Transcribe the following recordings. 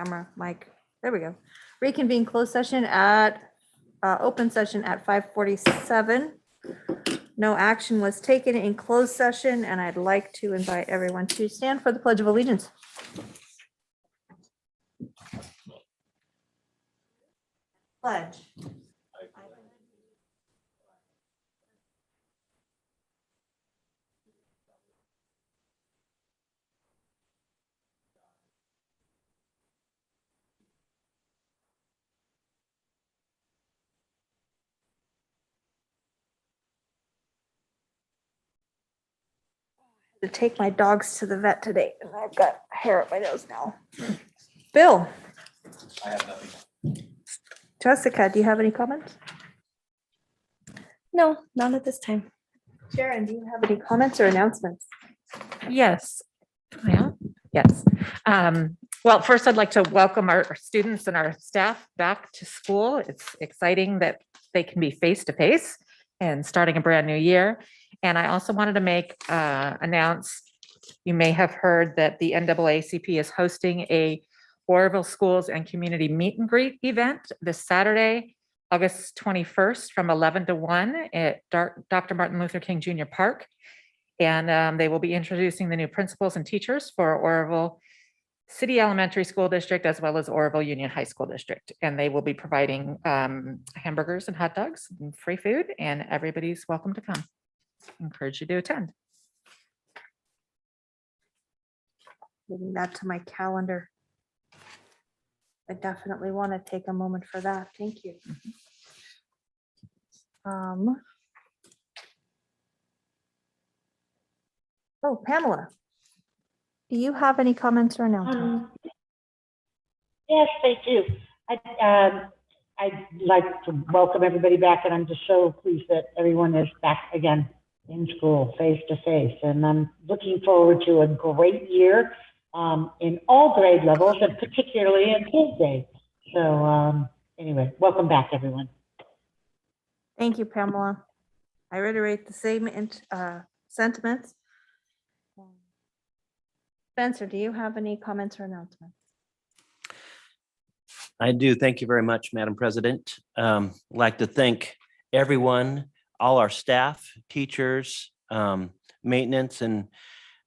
camera, mic. There we go. Reconvene closed session at, open session at 5:47. No action was taken in closed session, and I'd like to invite everyone to stand for the Pledge of Allegiance. Pledge. To take my dogs to the vet today, and I've got hair up my nose now. Bill. I have nothing. Jessica, do you have any comments? No, not at this time. Sharon, do you have any comments or announcements? Yes. Well, yes. Well, first I'd like to welcome our students and our staff back to school. It's exciting that they can be face-to-face and starting a brand new year. And I also wanted to announce, you may have heard that the NAACP is hosting a Oroville Schools and Community Meet and Greet event this Saturday, August 21st from 11 to 1 at Dr. Martin Luther King Jr. Park. And they will be introducing the new principals and teachers for Oroville City Elementary School District, as well as Oroville Union High School District. And they will be providing hamburgers and hot dogs and free food, and everybody's welcome to come. Encourage you to attend. Moving that to my calendar. I definitely want to take a moment for that. Thank you. Oh, Pamela, do you have any comments or announcements? Yes, I do. I'd like to welcome everybody back, and I'm just so pleased that everyone is back again in school, face to face. And I'm looking forward to a great year in all grade levels, and particularly in Kids Day. So anyway, welcome back, everyone. Thank you, Pamela. I reiterate the same sentiments. Spencer, do you have any comments or announcements? I do. Thank you very much, Madam President. I'd like to thank everyone, all our staff, teachers, maintenance, and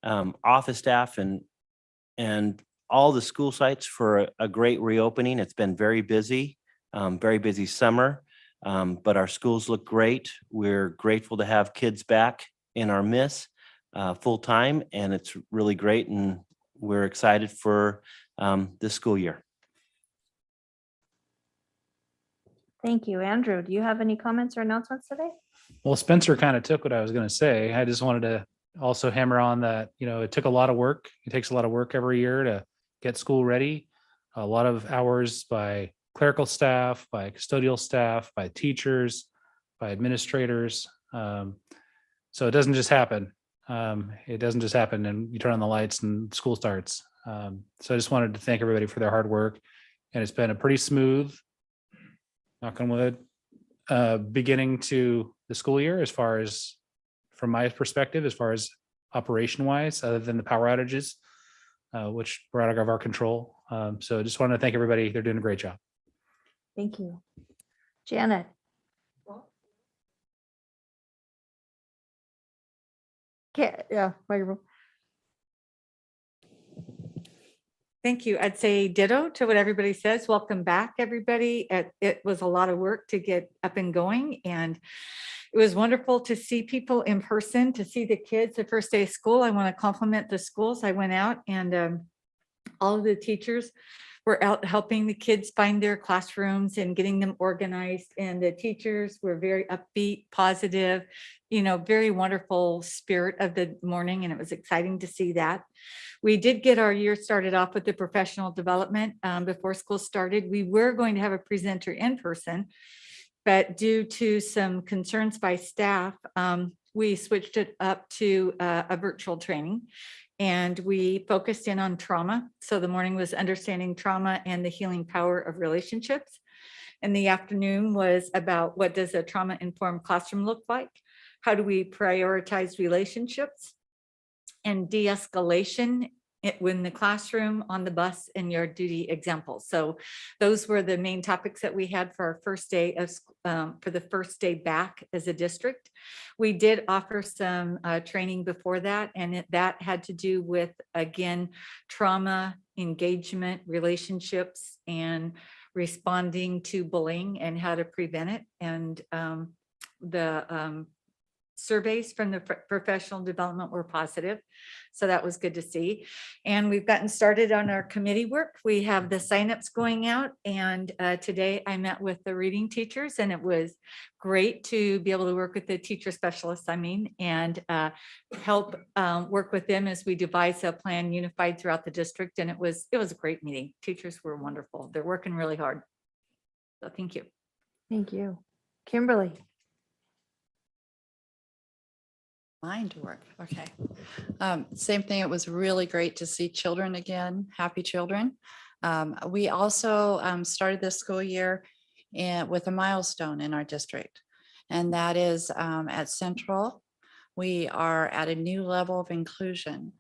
office staff, and all the school sites for a great reopening. It's been very busy summer, but our schools look great. We're grateful to have kids back in our midst full time, and it's really great, and we're excited for this school year. Thank you. Andrew, do you have any comments or announcements today? Well, Spencer kind of took what I was going to say. I just wanted to also hammer on that, it took a lot of work. It takes a lot of work every year to get school ready. A lot of hours by clerical staff, by custodial staff, by teachers, by administrators. So it doesn't just happen. It doesn't just happen and you turn on the lights and school starts. So I just wanted to thank everybody for their hard work. And it's been a pretty smooth, knock on wood, beginning to the school year, as far as, from my perspective, as far as operation wise, other than the power outages, which were out of our control. So I just wanted to thank everybody. They're doing a great job. Thank you. Janet. Microphone. Thank you. I'd say ditto to what everybody says. Welcome back, everybody. It was a lot of work to get up and going, and it was wonderful to see people in person, to see the kids the first day of school. I want to compliment the schools. I went out, and all of the teachers were out helping the kids find their classrooms and getting them organized. And the teachers were very upbeat, positive, very wonderful spirit of the morning. And it was exciting to see that. We did get our year started off with the professional development before school started. We were going to have a presenter in person, but due to some concerns by staff, we switched it up to a virtual training. And we focused in on trauma. So the morning was understanding trauma and the healing power of relationships. And the afternoon was about, what does a trauma-informed classroom look like? How do we prioritize relationships and de-escalation in the classroom, on the bus, and yard duty examples. So those were the main topics that we had for our first day of, for the first day back as a district. We did offer some training before that, and that had to do with, again, trauma, engagement, relationships, and responding to bullying and how to prevent it. And the surveys from the professional development were positive. So that was good to see. And we've gotten started on our committee work. We have the signups going out. And today I met with the reading teachers, and it was great to be able to work with the teacher specialists, and help work with them as we devise a plan unified throughout the district. And it was a great meeting. Teachers were wonderful. They're working really hard. So thank you. Thank you. Kimberly. Mine to work. Okay. Same thing. It was really great to see children again, happy children. We also started this school year with a milestone in our district, and that is at Central. We are at a new level of inclusion.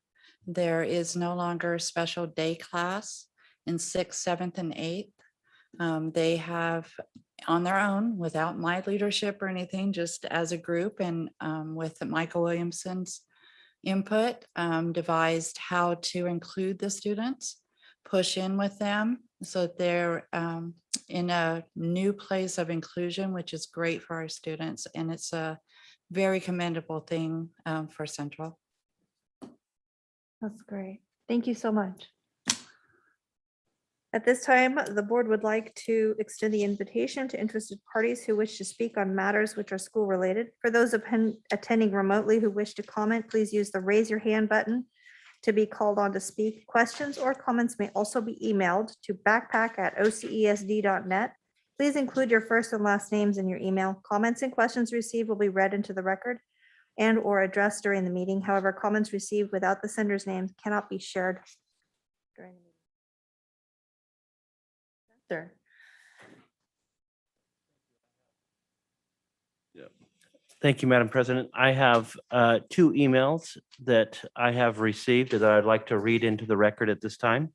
There is no longer a special day class in 6th, 7th, and 8th. They have on their own, without my leadership or anything, just as a group and with Michael Williamson's input, devised how to include the students, push in with them so that they're in a new place of inclusion, which is great for our students. And it's a very commendable thing for Central. That's great. Thank you so much. At this time, the board would like to extend the invitation to interested parties who wish to speak on matters which are school related. For those attending remotely who wish to comment, please use the raise your hand button to be called on to speak. Questions or comments may also be emailed to backpack@ocesd.net. Please include your first and last names in your email. Comments and questions received will be read into the record and or addressed during the meeting. However, comments received without the sender's name cannot be shared during the meeting. Sir. Thank you, Madam President. I have 2 emails that I have received that I'd like to read into the record at this time.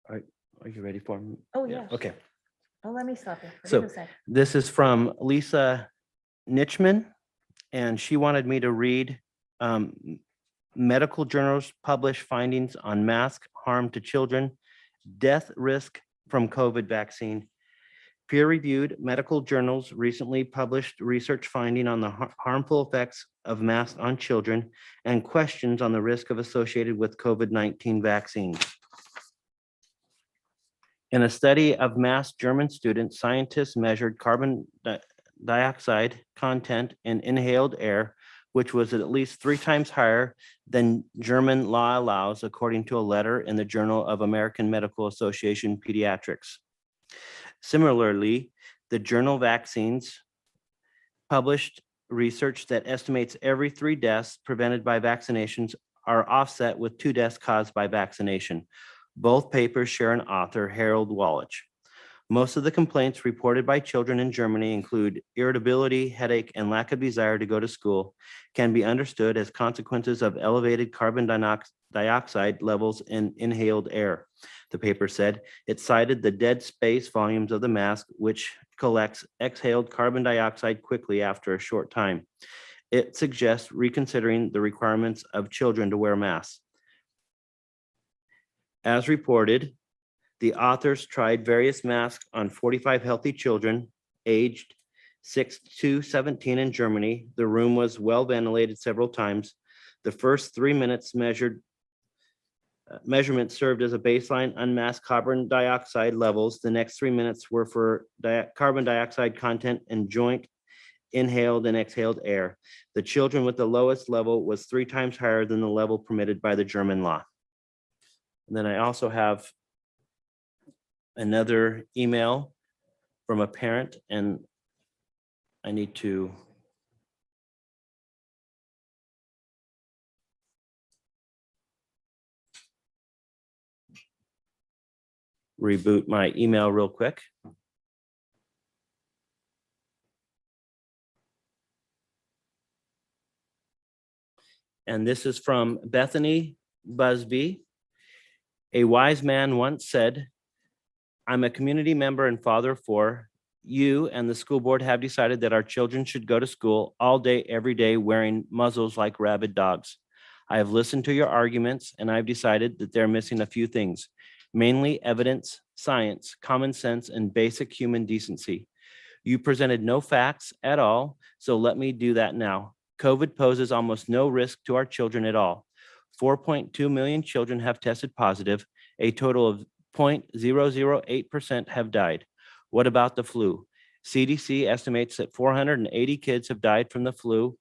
Are you ready for them? Oh, yeah. Okay. Oh, let me stop you. So- This is from Lisa Nitchman, and she wanted me to read medical journals publish findings on mask harm to children, death risk from COVID vaccine. Peer-reviewed medical journals recently published research finding on the harmful effects of masks on children and questions on the risk of associated with COVID-19 vaccines. In a study of masked German students, scientists measured carbon dioxide content in inhaled air, which was at least 3 times higher than German law allows, according to a letter in the Journal of American Medical Association Pediatrics. Similarly, the journal Vaccines published research that estimates every 3 deaths prevented by vaccinations are offset with 2 deaths caused by vaccination. Both papers share an author, Harold Wallach. Most of the complaints reported by children in Germany include irritability, headache, and lack of desire to go to school, can be understood as consequences of elevated carbon dioxide levels in inhaled air. The paper said it cited the dead space volumes of the mask, which collects exhaled carbon dioxide quickly after a short time. It suggests reconsidering the requirements of children to wear masks. As reported, the authors tried various masks on 45 healthy children aged 6 to 17 in Germany. The room was well ventilated several times. The first 3 minutes measurement served as a baseline unmasked carbon dioxide levels. The next 3 minutes were for carbon dioxide content in joint inhaled and exhaled air. The children with the lowest level was 3 times higher than the level permitted by the German law. And then I also have another email from a parent, and I need to reboot my email real quick. And this is from Bethany Busby. A wise man once said, I'm a community member and father of four. You and the school board have decided that our children should go to school all day, every day, wearing muzzles like rabid dogs. I have listened to your arguments and I've decided that they're missing a few things, mainly evidence, science, common sense, and basic human decency. You presented no facts at all, so let me do that now. COVID poses almost no risk to our children at all. 4.2 million children have tested positive. A total of 0.008% have died. What about the flu? CDC estimates that 480 kids have died from the flu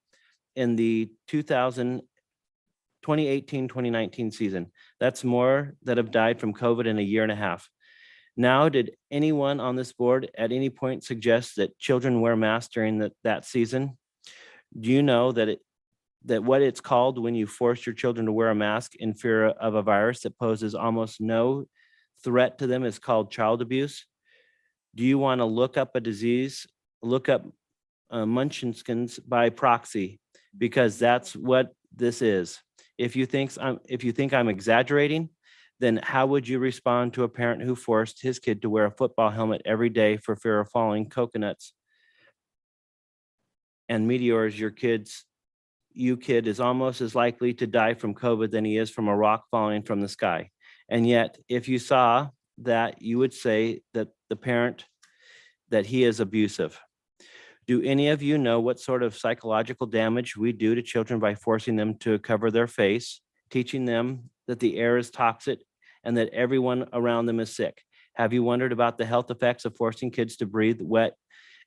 in the 2018-2019 season. That's more that have died from COVID in a year and a half. Now, did anyone on this board at any point suggest that children wear masks during that season? Do you know that what it's called when you force your children to wear a mask in fear of a virus that poses almost no threat to them is called child abuse? Do you want to look up a disease, look up Munchkin's by proxy, because that's what this is. If you think I'm exaggerating, then how would you respond to a parent who forced his kid to wear a football helmet every day for fear of falling coconuts and meteors? Your kid is almost as likely to die from COVID than he is from a rock falling from the sky. And yet, if you saw that, you would say that that he is abusive. Do any of you know what sort of psychological damage we do to children by forcing them to cover their face, teaching them that the air is toxic and that everyone around them is sick? Have you wondered about the health effects of forcing kids to breathe wet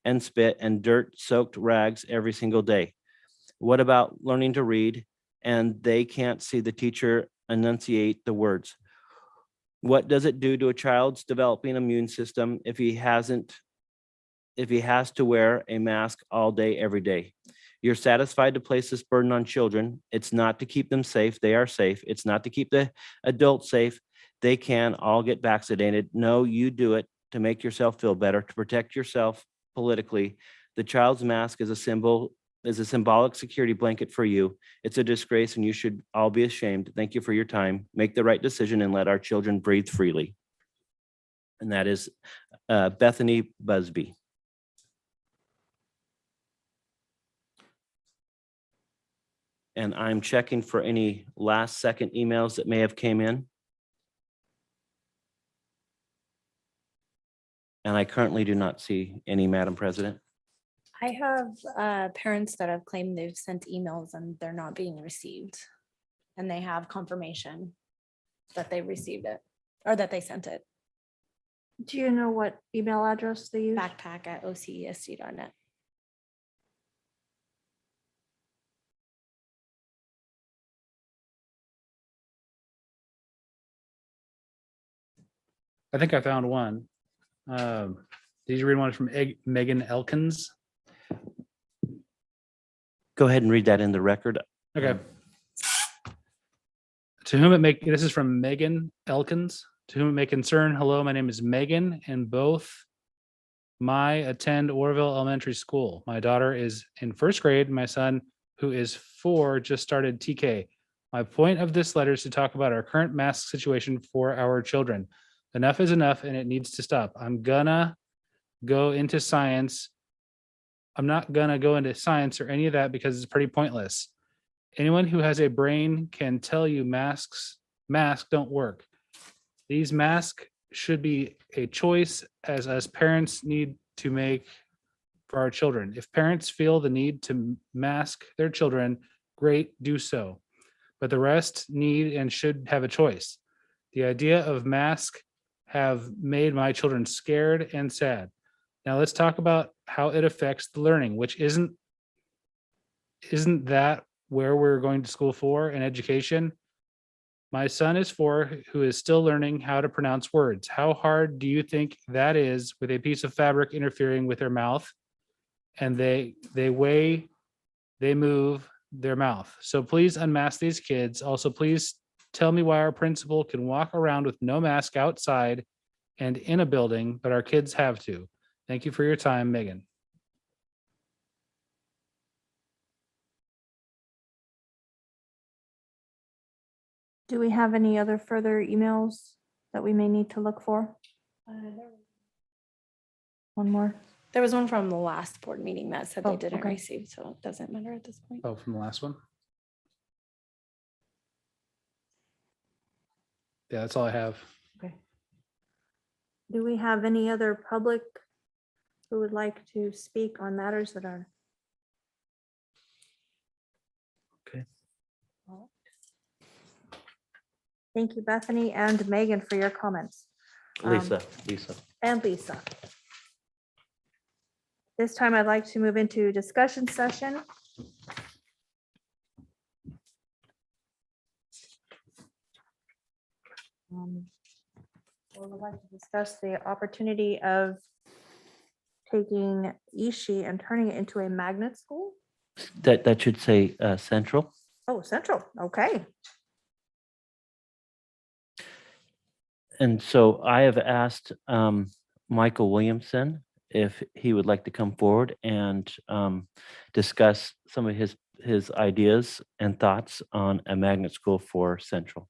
and spit and dirt-soaked rags every single day? What about learning to read and they can't see the teacher enunciate the words? What does it do to a child's developing immune system if he has to wear a mask all day, every day? You're satisfied to place this burden on children. It's not to keep them safe. They are safe. It's not to keep the adults safe. They can all get vaccinated. No, you do it to make yourself feel better, to protect yourself politically. The child's mask is a symbolic security blanket for you. It's a disgrace and you should all be ashamed. Thank you for your time. Make the right decision and let our children breathe freely. And that is Bethany Busby. And I'm checking for any last second emails that may have came in. And I currently do not see any, Madam President. I have parents that have claimed they've sent emails and they're not being received. And they have confirmation that they received it or that they sent it. Do you know what email address they use? backpack@ocesd.net. I think I found one. Did you read one from Megan Elkins? Go ahead and read that in the record. Okay. To whom it may, this is from Megan Elkins. To whom it may concern, hello, my name is Megan, and both my attend Orville Elementary School. My daughter is in first grade. My son, who is 4, just started TK. My point of this letter is to talk about our current mask situation for our children. Enough is enough and it needs to stop. I'm gonna go into science. I'm not gonna go into science or any of that because it's pretty pointless. Anyone who has a brain can tell you masks don't work. These masks should be a choice as us parents need to make for our children. If parents feel the need to mask their children, great, do so. But the rest need and should have a choice. The idea of mask have made my children scared and sad. Now let's talk about how it affects the learning, which isn't that where we're going to school for in education? My son is 4, who is still learning how to pronounce words. How hard do you think that is with a piece of fabric interfering with their mouth? And they move their mouth. So please unmask these kids. Also, please tell me why our principal can walk around with no mask outside and in a building, but our kids have to. Thank you for your time, Megan. Do we have any other further emails that we may need to look for? One more? There was one from the last board meeting that said Oh, they didn't okay. receive, so it doesn't matter at this point. Oh, from the last one? Yeah, that's all I have. Okay. Do we have any other public who would like to speak on matters that are? Okay. Thank you, Bethany and Megan, for your comments. Lisa. And Lisa. This time I'd like to move into discussion session. We would like to discuss the opportunity of taking Ishi and turning it into a magnet school. That should say Central. Oh, Central, okay. And so I have asked Michael Williamson if he would like to come forward and discuss some of his ideas and thoughts on a magnet school for Central.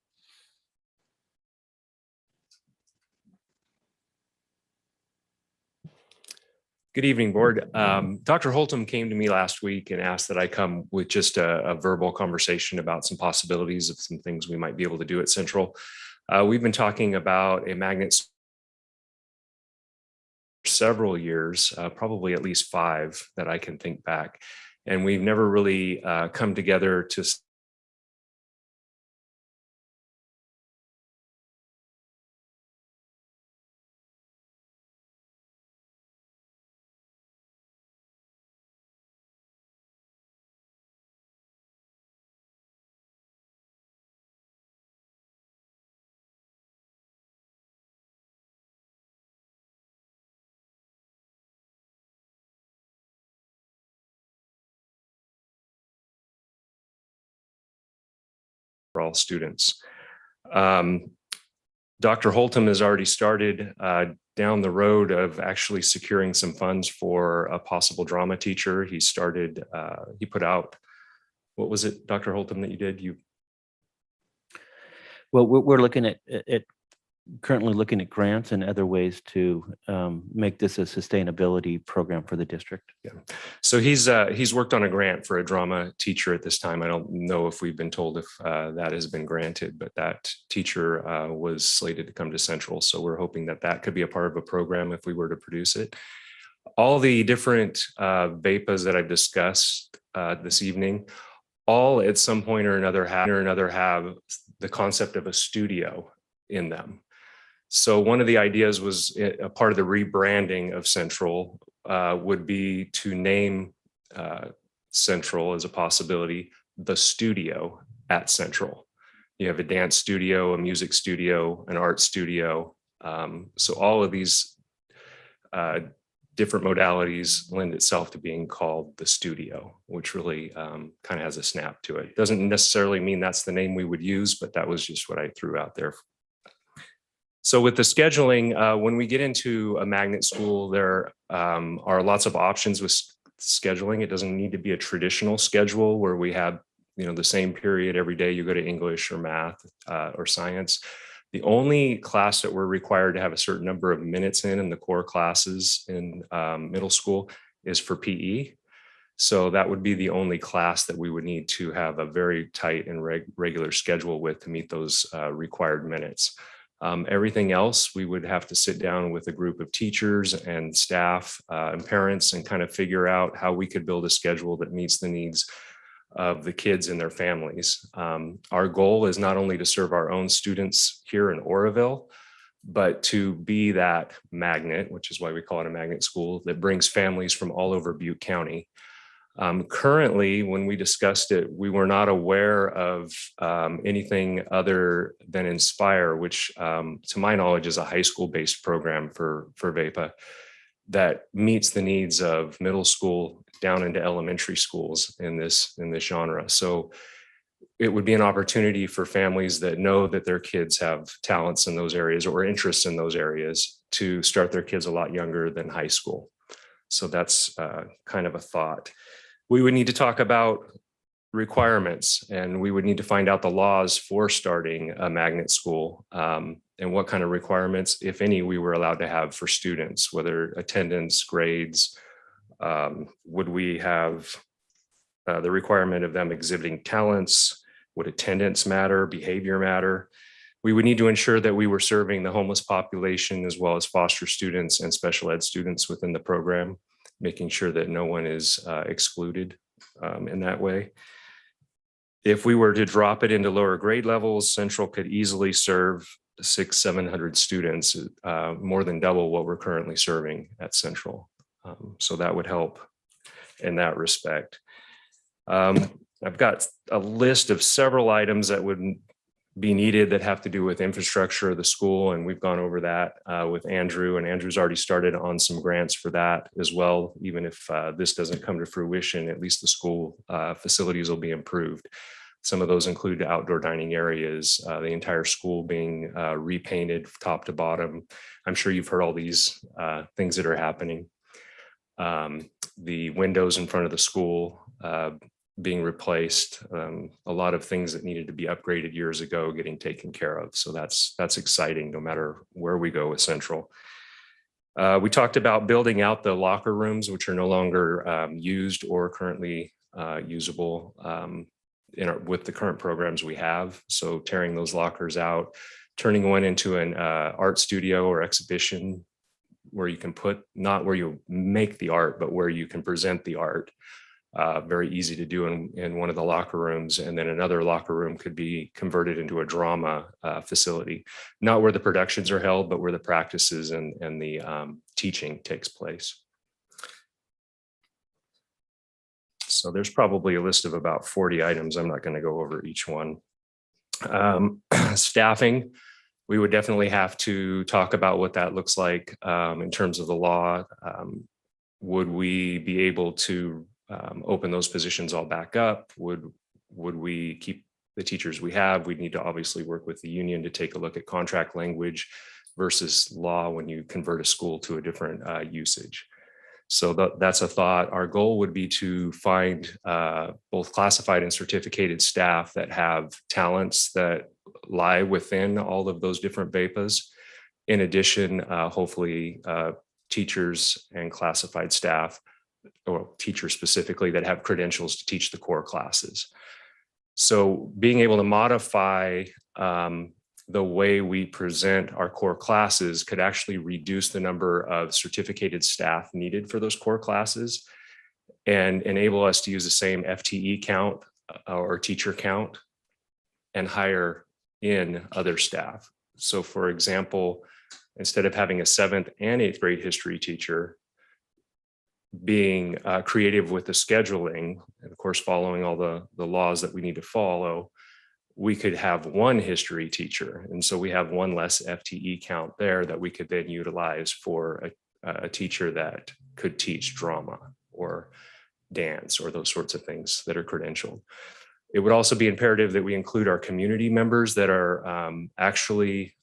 Good evening, board. Dr. Holtum came to me last week and asked that I come with just a verbal conversation about some possibilities of some things we might be able to do at Central. We've been talking about a magnet for several years, probably at least 5 that I can think back. And we've never really come together to for all students. Dr. Holtum has already started down the road of actually securing some funds for a possible drama teacher. He started, he put out, what was it, Dr. Holtum, that you did? Well, we're looking at currently looking at grants and other ways to make this a sustainability program for the district. Yeah. So he's worked on a grant for a drama teacher at this time. I don't know if we've been told if that has been granted, but that teacher was slated to come to Central. So we're hoping that that could be a part of a program if we were to produce it. All the different VEPAs that I've discussed this evening, all at some point or another have the concept of a studio in them. So one of the ideas was a part of the rebranding of Central would be to name Central as a possibility, the studio at Central. You have a dance studio, a music studio, an art studio. So all of these different modalities lend itself to being called the studio, which really kind of has a snap to it. Doesn't necessarily mean that's the name we would use, but that was just what I threw out there. So with the scheduling, when we get into a magnet school, there are lots of options with scheduling. It doesn't need to be a traditional schedule where we have, the same period every day you go to English or math or science. The only class that we're required to have a certain number of minutes in the core classes in middle school is for PE. So that would be the only class that we would need to have a very tight and regular schedule with to meet those required minutes. Everything else, we would have to sit down with a group of teachers and staff and parents and kind of figure out how we could build a schedule that meets the needs of the kids and their families. Our goal is not only to serve our own students here in Oroville, but to be that magnet, which is why we call it a magnet school, that brings families from all over Butte County. Currently, when we discussed it, we were not aware of anything other than Inspire, which to my knowledge is a high school based program for VEPA that meets the needs of middle school down into elementary schools in this genre. So it would be an opportunity for families that know that their kids have talents in those areas or interests in those areas to start their kids a lot younger than high school. So that's kind of a thought. We would need to talk about requirements, and we would need to find out the laws for starting a magnet school, and what kind of requirements, if any, we were allowed to have for students, whether attendance, grades. Would we have the requirement of them exhibiting talents? Would attendance matter, behavior matter? We would need to ensure that we were serving the homeless population as well as foster students and special ed students within the program, making sure that no one is excluded in that way. If we were to drop it into lower grade levels, Central could easily serve 600-700 students, more than double what we're currently serving at Central. So that would help in that respect. I've got a list of several items that would be needed that have to do with infrastructure of the school, and we've gone over that with Andrew, and Andrew's already started on some grants for that as well. Even if this doesn't come to fruition, at least the school facilities will be improved. Some of those include outdoor dining areas, the entire school being repainted top to bottom. I'm sure you've heard all these things that are happening. The windows in front of the school being replaced, a lot of things that needed to be upgraded years ago getting taken care of. So that's exciting no matter where we go with Central. We talked about building out the locker rooms, which are no longer used or currently usable with the current programs we have. So tearing those lockers out, turning one into an art studio or exhibition where you can put, not where you make the art, but where you can present the art. Very easy to do in one of the locker rooms. And then another locker room could be converted into a drama facility, not where the productions are held, but where the practices and the teaching takes place. So there's probably a list of about 40 items. I'm not going to go over each one. Staffing, we would definitely have to talk about what that looks like in terms of the law. Would we be able to open those positions all back up? Would we keep the teachers we have? We'd need to obviously work with the union to take a look at contract language versus law when you convert a school to a different usage. So that's a thought. Our goal would be to find both classified and certificated staff that have talents that lie within all of those different VEPAs. In addition, hopefully teachers and classified staff, or teachers specifically, that have credentials to teach the core classes. So being able to modify the way we present our core classes could actually reduce the number of certificated staff needed for those core classes and enable us to use the same FTE count or teacher count and hire in other staff. So for example, instead of having a 7th and 8th grade history teacher, being creative with the scheduling, and of course, following all the laws that we need to follow, we could have one history teacher. And so we have one less FTE count there that we could then utilize for a teacher that could teach drama or dance or those sorts of things that are credentialed. It would also be imperative that we include our community members that are actually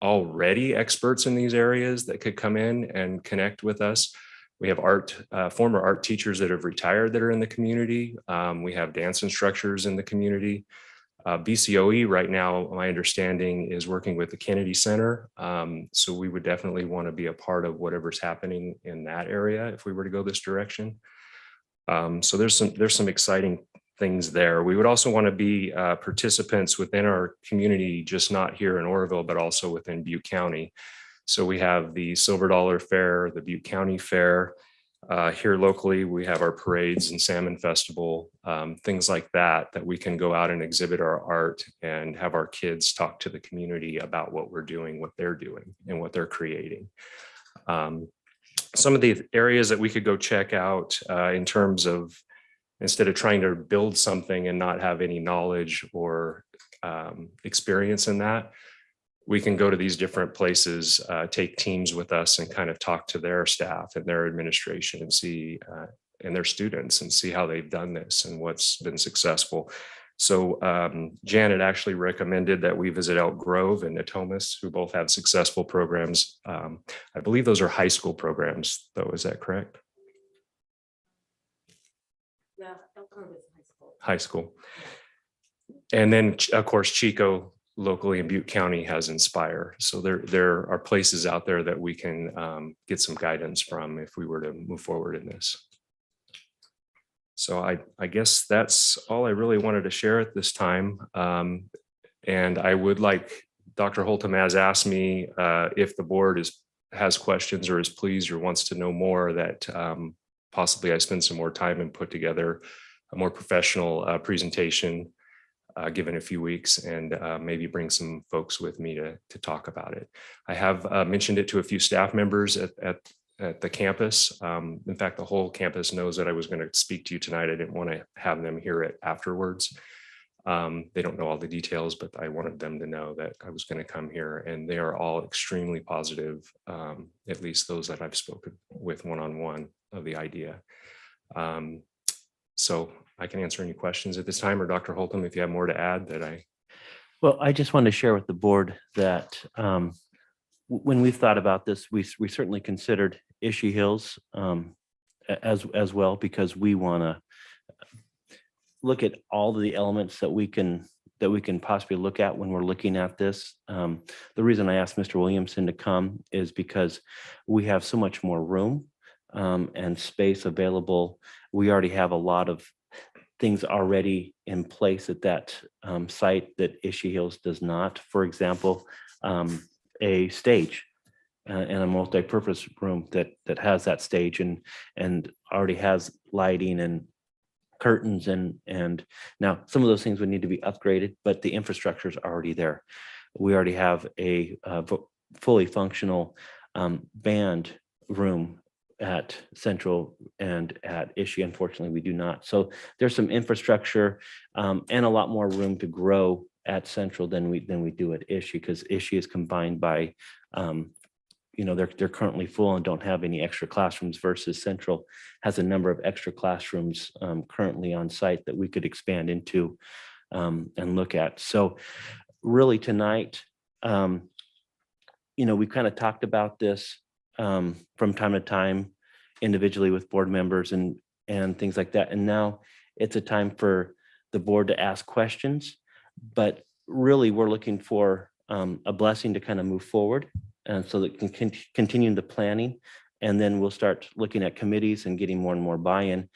already experts in these areas that could come in and connect with us. We have former art teachers that have retired that are in the community. We have dance instructors in the community. BCOE right now, my understanding, is working with the Kennedy Center. So we would definitely want to be a part of whatever's happening in that area if we were to go this direction. So there's some exciting things there. We would also want to be participants within our community, just not here in Oroville, but also within Butte County. So we have the Silver Dollar Fair, the Butte County Fair. Here locally, we have our parades and salmon festival, things like that we can go out and exhibit our art and have our kids talk to the community about what we're doing, what they're doing, and what they're creating. Some of the areas that we could go check out in terms of, instead of trying to build something and not have any knowledge or experience in that, we can go to these different places, take teams with us and kind of talk to their staff and their administration and see, and their students, and see how they've done this and what's been successful. So Janet actually recommended that we visit Elk Grove and Natomas, who both have successful programs. I believe those are high school programs, though. Is that correct? Yeah, Elk Grove is high school. High school. And then, of course, Chico locally in Butte County has Inspire. So there are places out there that we can get some guidance from if we were to move forward in this. So I guess that's all I really wanted to share at this time. And I would like, Dr. Holtham has asked me if the board has questions or is pleased or wants to know more, that possibly I spend some more time and put together a more professional presentation given a few weeks, and maybe bring some folks with me to talk about it. I have mentioned it to a few staff members at the campus. In fact, the whole campus knows that I was going to speak to you tonight. I didn't want to have them hear it afterwards. They don't know all the details, but I wanted them to know that I was going to come here, and they are all extremely positive, at least those that I've spoken with one-on-one, of the idea. So I can answer any questions at this time, or Dr. Holtham, if you have more to add that I. Well, I just wanted to share with the board that when we've thought about this, we certainly considered Ishii Hills as well, because we want to look at all of the elements that we can possibly look at when we're looking at this. The reason I asked Mr. Williamson to come is because we have so much more room and space available. We already have a lot of things already in place at that site that Ishii Hills does not. For example, a stage and a multi-purpose room that has that stage and already has lighting and curtains and now some of those things would need to be upgraded, but the infrastructure is already there. We already have a fully functional band room at Central and at Ishii. Unfortunately, we do not. So there's some infrastructure and a lot more room to grow at Central than we do at Ishii, because Ishii is combined by they're currently full and don't have any extra classrooms, versus Central has a number of extra classrooms currently on site that we could expand into and look at. So really tonight, we kind of talked about this from time to time individually with board members and things like that. And now it's a time for the board to ask questions, but really we're looking for a blessing to kind of move forward. And so that can continue the planning, and then we'll start looking at committees and getting more and more buy-in.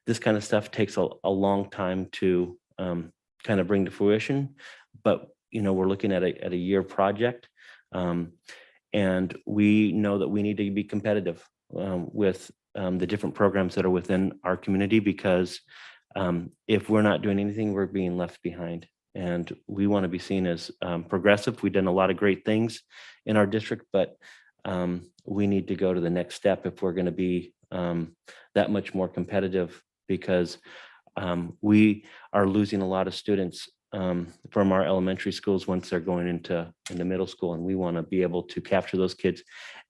This kind of stuff takes a long time to kind of bring to fruition, but we're looking at a year project, and we know that we need to be competitive with the different programs that are within our community, because if we're not doing anything, we're being left behind. And we want to be seen as progressive. We've done a lot of great things in our district, but we need to go to the next step if we're going to be that much more competitive, because we are losing a lot of students from our elementary schools once they're going into middle school. And we want to be able to capture those kids,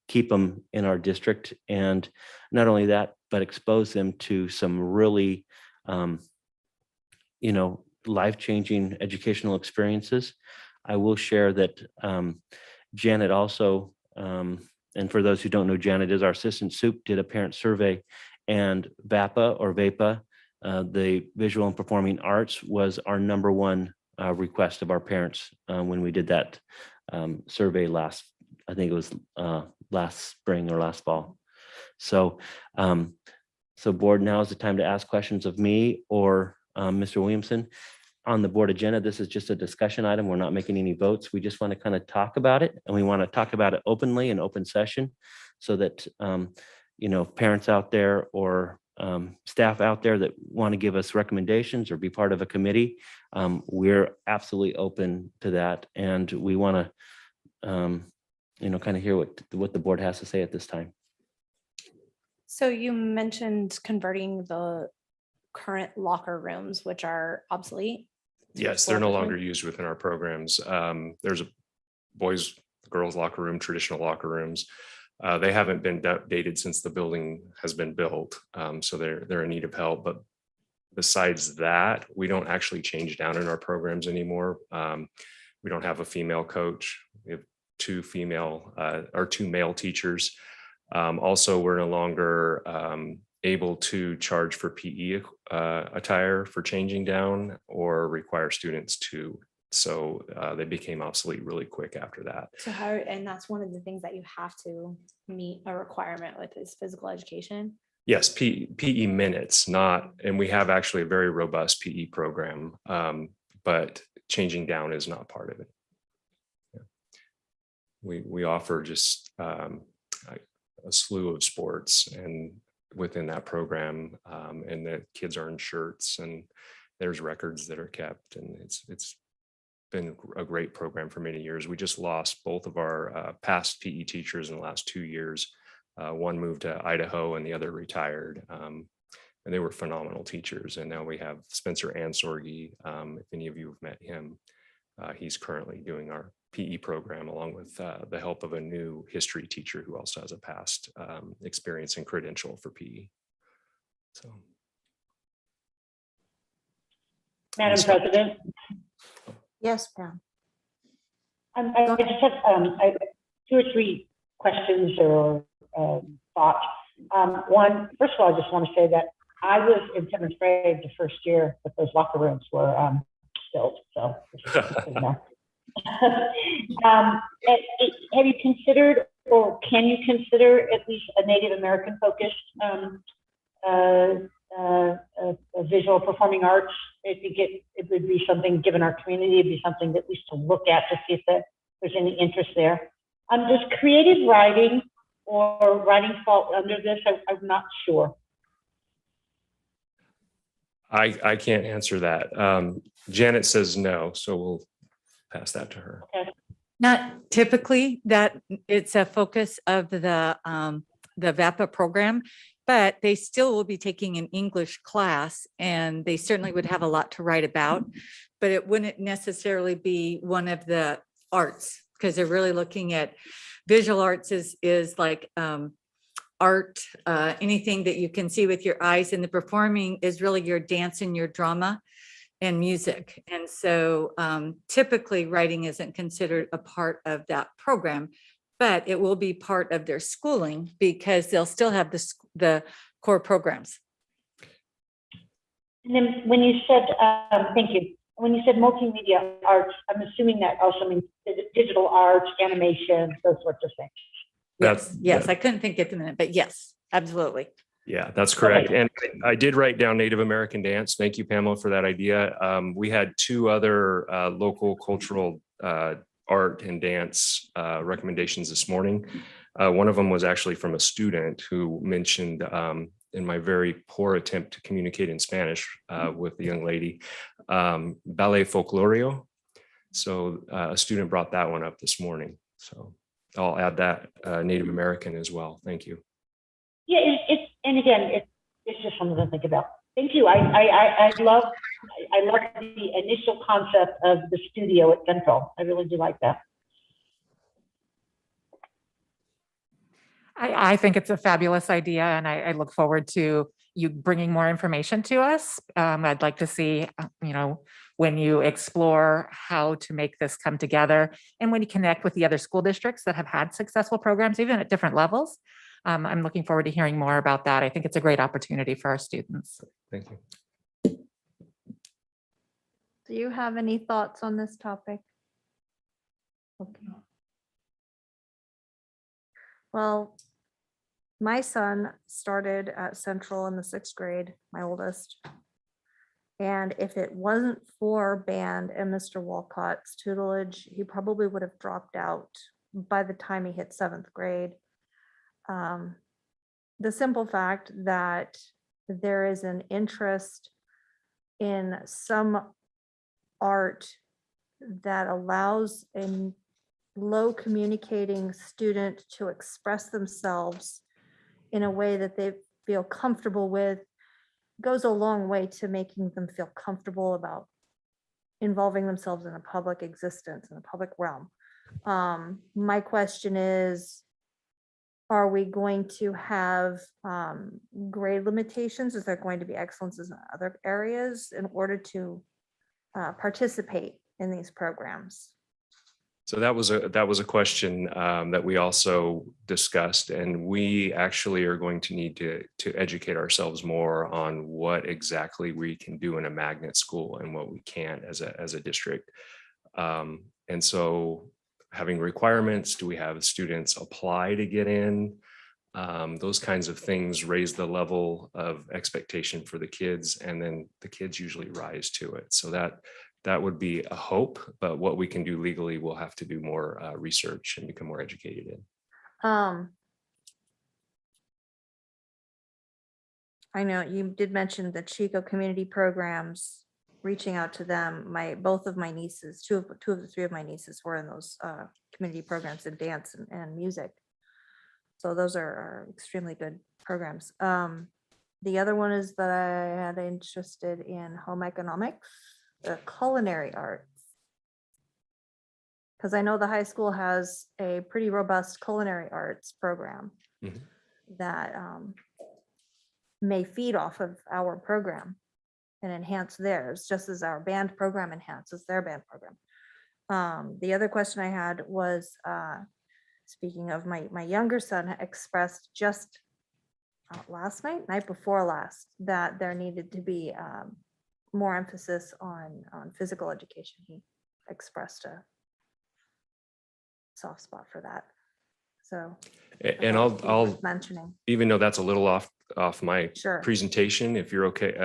keep them in our district, and not only that, but expose them to some really, life-changing educational experiences. I will share that Janet also, and for those who don't know, Janet is our assistant soup, did a parent survey, and VAPA, the visual and performing arts, was our number one request of our parents when we did that survey I think it was last spring or last fall. So board, now is the time to ask questions of me or Mr. Williamson. On the board agenda, this is just a discussion item. We're not making any votes. We just want to kind of talk about it, and we want to talk about it openly in open session, so that parents out there or staff out there that want to give us recommendations or be part of a committee, we're absolutely open to that, and we want to kind of hear what the board has to say at this time. So you mentioned converting the current locker rooms, which are obsolete. Yes, they're no longer used within our programs. There's a boys, girls locker room, traditional locker rooms. They haven't been updated since the building has been built. So they're in need of help, but besides that, we don't actually change down in our programs anymore. We don't have a female coach. We have two male teachers. Also, we're no longer able to charge for PE attire for changing down or require students to. So they became obsolete really quick after that. So how, and that's one of the things that you have to meet a requirement with is physical education. Yes, PE minutes, not, and we have actually a very robust PE program, but changing down is not part of it. Yeah. We offer just a slew of sports and within that program, and the kids earn shirts and there's records that are kept, and it's been a great program for many years. We just lost both of our past PE teachers in the last 2 years. One moved to Idaho and the other retired. And they were phenomenal teachers. And now we have Spencer Ansorgi. If any of you have met him, he's currently doing our PE program along with the help of a new history teacher who also has a past experience and credential for PE. So. Madam President, Yes, Pam. I just have 2 or 3 questions or thoughts. One, first of all, I just want to say that I was in 7th grade the first year that those locker rooms were built. So, you know. Have you considered, or can you consider at least a Native American focused visual performing arts? I think it would be something, given our community, it'd be something that we used to look at to see if there's any interest there. Does creative writing or writing fall under this? I'm not sure. I can't answer that. Janet says no, so we'll pass that to her. Okay. Not typically that it's a focus of the VAPA program, but they still will be taking an English class and they certainly would have a lot to write about, but it wouldn't necessarily be one of the arts because they're really looking at visual arts is like art, anything that you can see with your eyes, and the performing is really your dance and your drama and music. And so typically writing isn't considered a part of that program, but it will be part of their schooling because they'll still have the core programs. And then when you said, thank you, when you said multimedia arts, I'm assuming that also means digital arts, animation, those sorts of things. Yes, I couldn't think at the minute, but yes, absolutely. Yeah, that's correct. And I did write down Native American dance. Thank you, Pamela, for that idea. We had 2 other local cultural art and dance recommendations this morning. One of them was actually from a student who mentioned in my very poor attempt to communicate in Spanish with the young lady, ballet folclorio. So a student brought that one up this morning. So I'll add that Native American as well. Thank you. Yeah, and again, it's just something to think about. Thank you. I love the initial concept of the studio at Central. I really do like that. I think it's a fabulous idea and I look forward to you bringing more information to us. I'd like to see, when you explore how to make this come together and when you connect with the other school districts that have had successful programs, even at different levels. I'm looking forward to hearing more about that. I think it's a great opportunity for our students. Thank you. Do you have any thoughts on this topic? Okay. Well, my son started at Central in the 6th grade, my oldest. And if it wasn't for band and Mr. Walcott's tutelage, he probably would have dropped out by the time he hit 7th grade. The simple fact that there is an interest in some art that allows a low communicating student to express themselves in a way that they feel comfortable with goes a long way to making them feel comfortable about involving themselves in a public existence, in a public realm. My question is, are we going to have grade limitations? Is there going to be excellences in other areas in order to participate in these programs? So that was a question that we also discussed, and we actually are going to need to educate ourselves more on what exactly we can do in a magnet school and what we can't as a district. And so having requirements, do we have students apply to get in? Those kinds of things raise the level of expectation for the kids, and then the kids usually rise to it. So that would be a hope, but what we can do legally, we'll have to do more research and become more educated in. I know you did mention the Chico community programs, reaching out to them. Both of my nieces, two of the three of my nieces were in those community programs in dance and music. So those are extremely good programs. The other one is that I had interested in home economics, the culinary arts. Because I know the high school has a pretty robust culinary arts program Mhm. that may feed off of our program and enhance theirs, just as our band program enhances their band program. The other question I had was, speaking of my younger son expressed just night before last, that there needed to be more emphasis on physical education. He expressed a soft spot for that. So. And I thought it'd be I'll worth mentioning. even though that's a little off my Sure. presentation, if you're okay,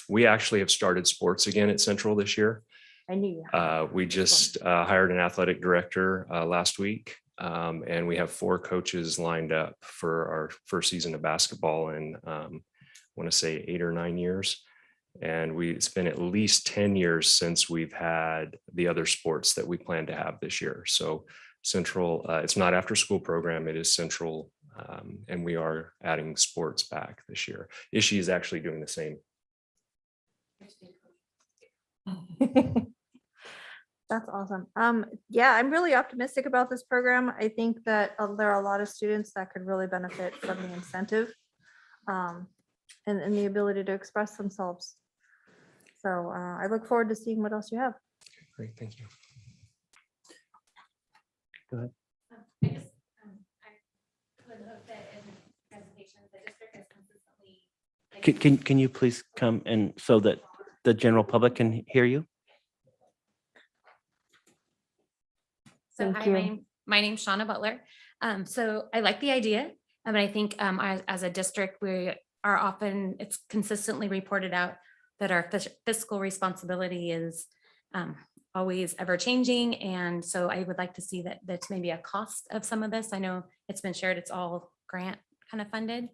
we actually have started sports again at Central this year. I knew you had. We just hired an athletic director last week, and we have 4 coaches lined up for our first season of basketball in, I want to say 8 or 9 years. And it's been at least 10 years since we've had the other sports that we plan to have this year. So Central, it's not after school program, it is Central, and we are adding sports back this year. Ishii is actually doing the same. That's awesome. Yeah, I'm really optimistic about this program. I think that there are a lot of students that could really benefit from the incentive and the ability to express themselves. So I look forward to seeing what else you have. Great, thank you. Go ahead. I just, I would hope that in presentations, the district is consistently. Can you please come and so that the general public can hear you? So Thank hi, you. my name's Shauna Butler. So I like the idea, but I think as a district, we are often, it's consistently reported out that our fiscal responsibility is always ever changing. And so I would like to see that that's maybe a cost of some of this. I know it's been shared, it's all grant kind of funded,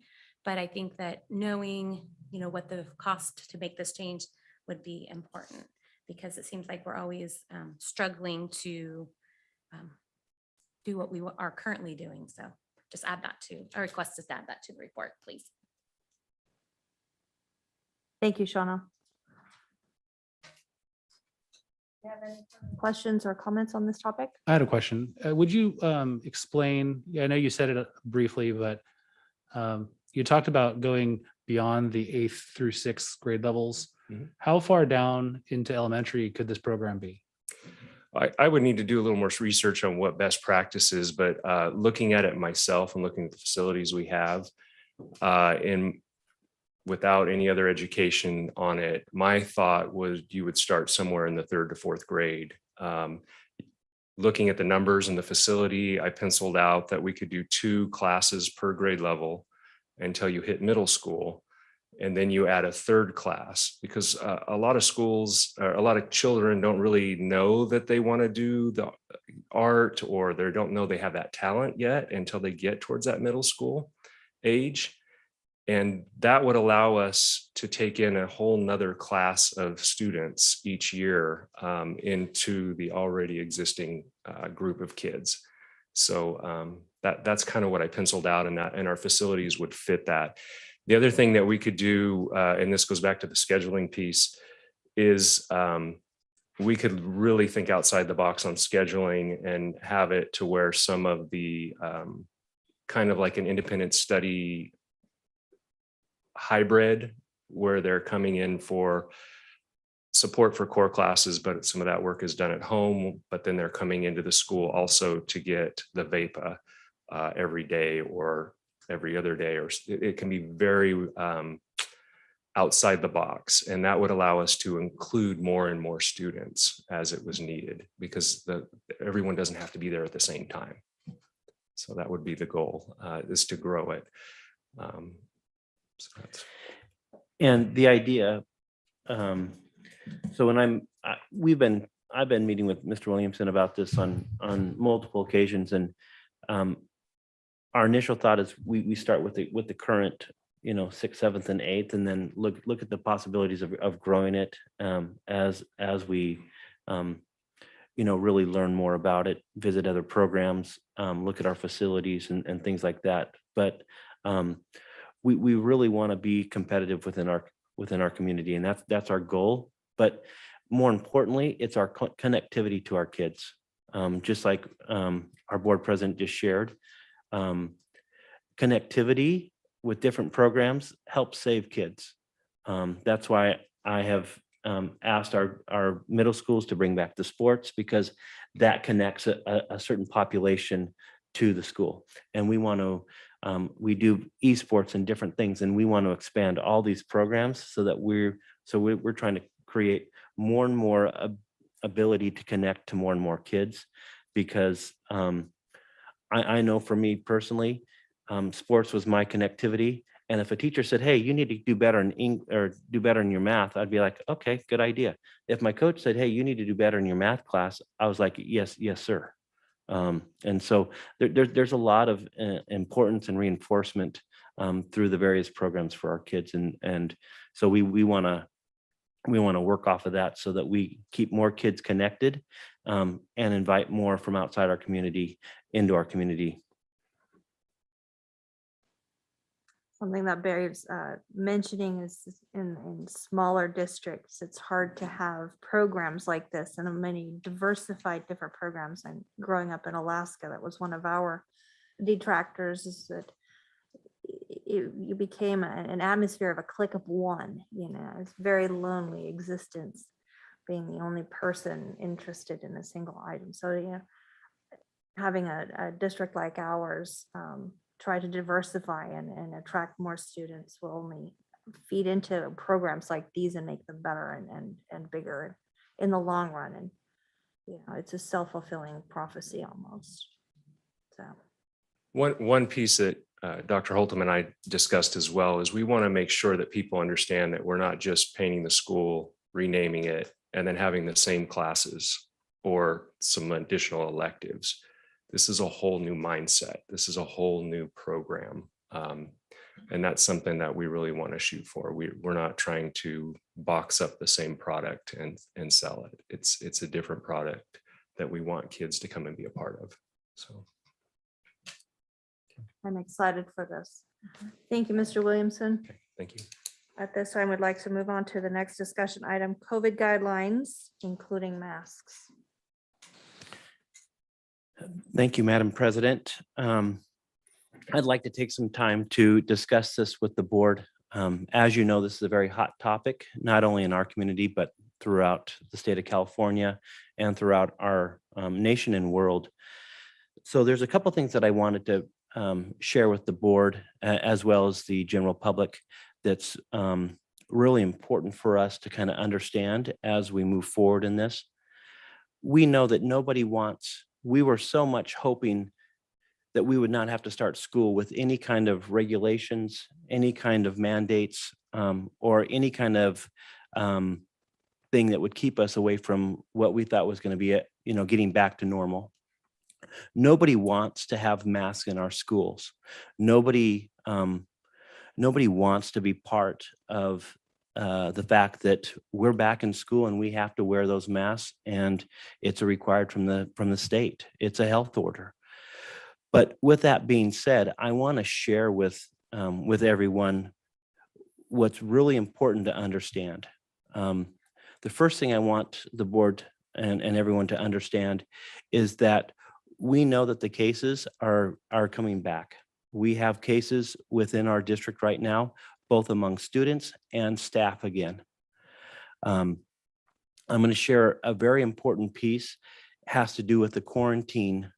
but I think that knowing, what the cost to make this change would be important, because it seems like we're always struggling to do what we are currently doing. So just add that to, I request to add that to the report, please. Thank you, Shauna. Do you have any questions or comments on this topic? I had a question. Would you explain, I know you said it briefly, but you talked about going beyond the 8th through 6th grade levels. Mhm. How far down into elementary could this program be? I would need to do a little more research on what best practices, but looking at it myself and looking at the facilities we have, without any other education on it, my thought was you would start somewhere in the 3rd to 4th grade. Looking at the numbers in the facility, I penciled out that we could do 2 classes per grade level until you hit middle school. And then you add a 3rd class, because a lot of schools, or a lot of children don't really know that they want to do the art, or they don't know they have that talent yet until they get towards that middle school age. And that would allow us to take in a whole nother class of students each year into the already existing group of kids. So that's kind of what I penciled out, and our facilities would fit that. The other thing that we could do, and this goes back to the scheduling piece, is we could really think outside the box on scheduling and have it to where some of the kind of like an independent study hybrid, where they're coming in for support for core classes, but some of that work is done at home, but then they're coming into the school also to get the VEPA every day or every other day, or it can be very outside the box. And that would allow us to include more and more students as it was needed, because everyone doesn't have to be there at the same time. So that would be the goal, is to grow it. And the idea, so when I've been meeting with Mr. Williamson about this on multiple occasions, and our initial thought is we start with the current, 6th, 7th, and 8th, and then look at the possibilities of growing it as we really learn more about it, visit other programs, look at our facilities and things like that. But we really want to be competitive within our community, and that's our goal. But more importantly, it's our connectivity to our kids. Just like our board president just shared, connectivity with different programs helps save kids. That's why I have asked our middle schools to bring back the sports, because that connects a certain population to the school. And we want to, we do esports and different things, and we want to expand all these programs so that we're trying to create more and more ability to connect to more and more kids, because I know for me personally, sports was my connectivity. And if a teacher said, "Hey, you need to do better do better in your math," I'd be like, "Okay, good idea." If my coach said, "Hey, you need to do better in your math class," I was like, "Yes, sir." And so there's a lot of importance and reinforcement through the various programs for our kids, and so we want to work off of that so that we keep more kids connected and invite more from outside our community into our community. Something that Barry's mentioning is in smaller districts, it's hard to have programs like this and many diversified different programs. And growing up in Alaska, that was one of our detractors, is that you became an atmosphere of a clique of one. It's very lonely existence, being the only person interested in a single item. So having a district like ours try to diversify and attract more students will only feed into programs like these and make them better and bigger in the long run. And it's a self-fulfilling prophecy almost. So one piece that Dr. Holtum and I discussed as well is we want to make sure that people understand that we're not just painting the school, renaming it, and then having the same classes or some additional electives. This is a whole new mindset. This is a whole new program. And that's something that we really want to shoot for. We're not trying to box up the same product and sell it. It's a different product that we want kids to come and be a part of. So I'm excited for this. Thank you, Mr. Williamson. okay, thank you. At this time, we'd like to move on to the next discussion item, COVID guidelines, including masks. Thank you, Madam President. I'd like to take some time to discuss this with the board. As you know, this is a very hot topic, not only in our community, but throughout the state of California and throughout our nation and world. So there's a couple things that I wanted to share with the board as well as the general public that's really important for us to kind of understand as we move forward in this. We know that we were so much hoping that we would not have to start school with any kind of regulations, any kind of mandates, or any kind of thing that would keep us away from what we thought was going to be, getting back to normal. Nobody wants to have masks in our schools. Nobody wants to be part of the fact that we're back in school and we have to wear those masks, and it's a required from the state. It's a health order. But with that being said, I want to share with everyone what's really important to understand. The first thing I want the board and everyone to understand is that we know that the cases are coming back. We have cases within our district right now, both among students and staff again. I'm going to share a very important piece, has to do with the quarantine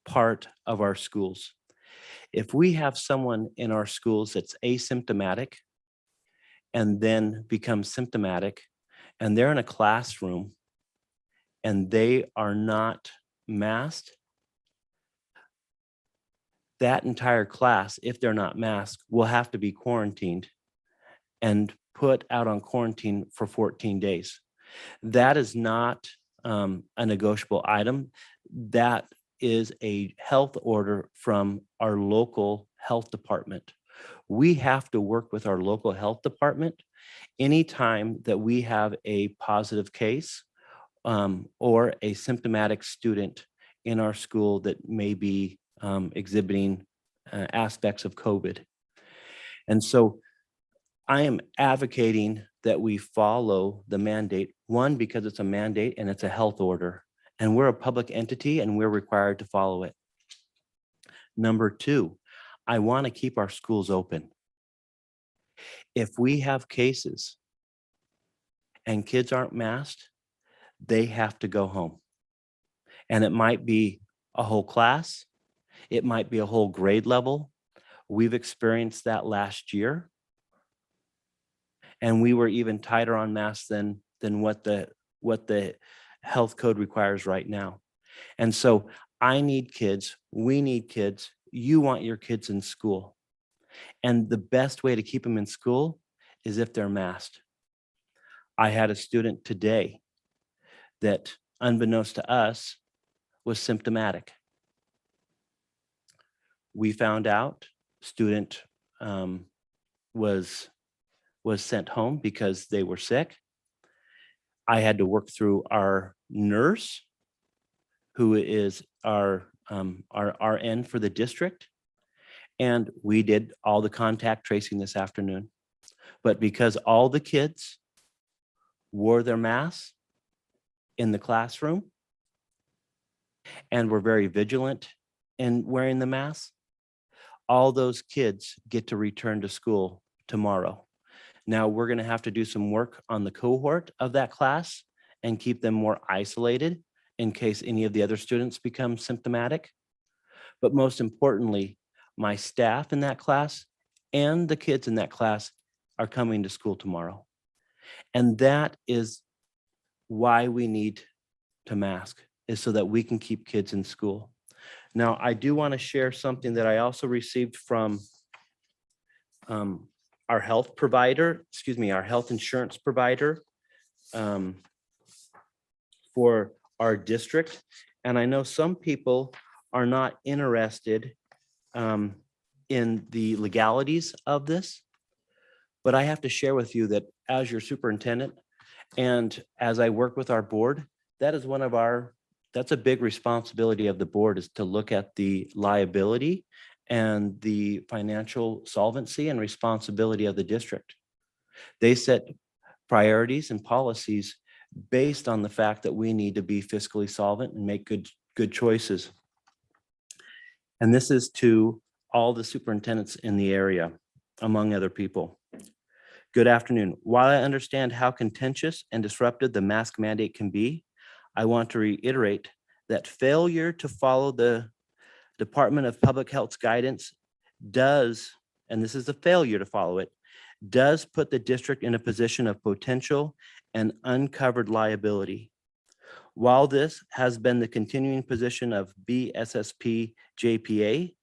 part of our schools. If we have someone in our schools that's asymptomatic and then becomes symptomatic, and they're in a classroom and they are not masked, that entire class, if they're not masked, will have to be quarantined and put out on quarantine for 14 days. That is not a negotiable item. That is a health order from our local health department. We have to work with our local health department anytime that we have a positive case or a symptomatic student in our school that may be exhibiting aspects of COVID. And so I am advocating that we follow the mandate, one, because it's a mandate and it's a health order, and we're a public entity and we're required to follow it. Number two, I want to keep our schools open. If we have cases and kids aren't masked, they have to go home. And it might be a whole class, it might be a whole grade level. We've experienced that last year. And we were even tighter on masks than what the health code requires right now. And so I need kids, we need kids, you want your kids in school. And the best way to keep them in school is if they're masked. I had a student today that, unbeknownst to us, was symptomatic. We found out student was sent home because they were sick. I had to work through our nurse, who is our RN for the district, and we did all the contact tracing this afternoon. But because all the kids wore their masks in the classroom and were very vigilant in wearing the mask, all those kids get to return to school tomorrow. Now we're going to have to do some work on the cohort of that class and keep them more isolated in case any of the other students become symptomatic. But most importantly, my staff in that class and the kids in that class are coming to school tomorrow. And that is why we need to mask, is so that we can keep kids in school. Now, I do want to share something that I also received from our health provider, our health insurance provider for our district. And I know some people are not interested in the legalities of this, but I have to share with you that as your superintendent and as I work with our board, that is that's a big responsibility of the board, is to look at the liability and the financial solvency and responsibility of the district. They set priorities and policies based on the fact that we need to be fiscally solvent and make good choices. And this is to all the superintendents in the area, among other people. Good afternoon. While I understand how contentious and disruptive the mask mandate can be, I want to reiterate that failure to follow the Department of Public Health's guidance does, and this is a failure to follow it, does put the district in a position of potential and uncovered liability. While this has been the continuing position of BSSP JPA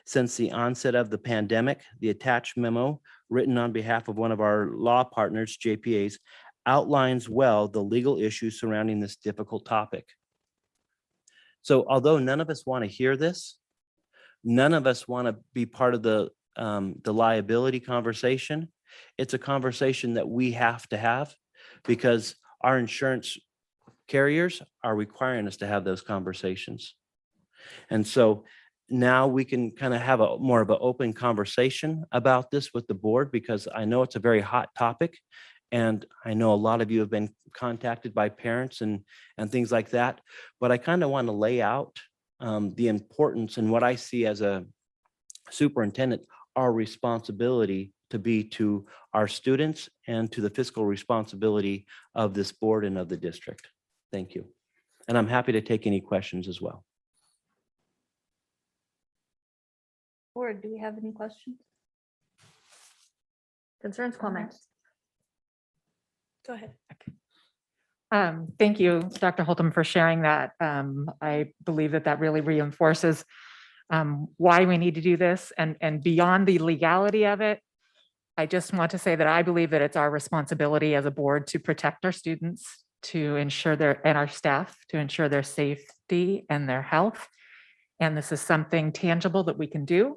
since the onset of the pandemic, the attached memo written on behalf of one of our law partners, JPAs, outlines well the legal issues surrounding this difficult topic. So although none of us want to hear this, none of us want to be part of the liability conversation, it's a conversation that we have to have because our insurance carriers are requiring us to have those conversations. And so now we can kind of have a more of an open conversation about this with the board, because I know it's a very hot topic. And I know a lot of you have been contacted by parents and things like that. But I kind of want to lay out the importance and what I see as a superintendent, our responsibility to be to our students and to the fiscal responsibility of this board and of the district. Thank you. And I'm happy to take any questions as well. Board, do we have any questions? Concerns, comments? Go ahead. Thank you, Dr. Holtum, for sharing that. I believe that that really reinforces why we need to do this, and beyond the legality of it, I just want to say that I believe that it's our responsibility as a board to protect our students, to ensure and our staff, to ensure their safety and their health. And this is something tangible that we can do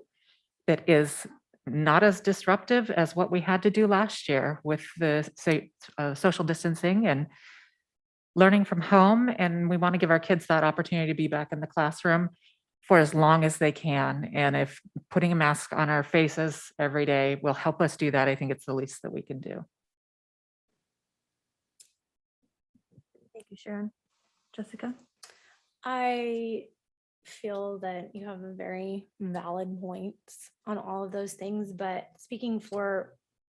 that is not as disruptive as what we had to do last year with the social distancing and learning from home. And we want to give our kids that opportunity to be back in the classroom for as long as they can. And if putting a mask on our faces every day will help us do that, I think it's the least that we can do. Thank you, Sharon. Jessica? I feel that you have a very valid points on all of those things, but speaking for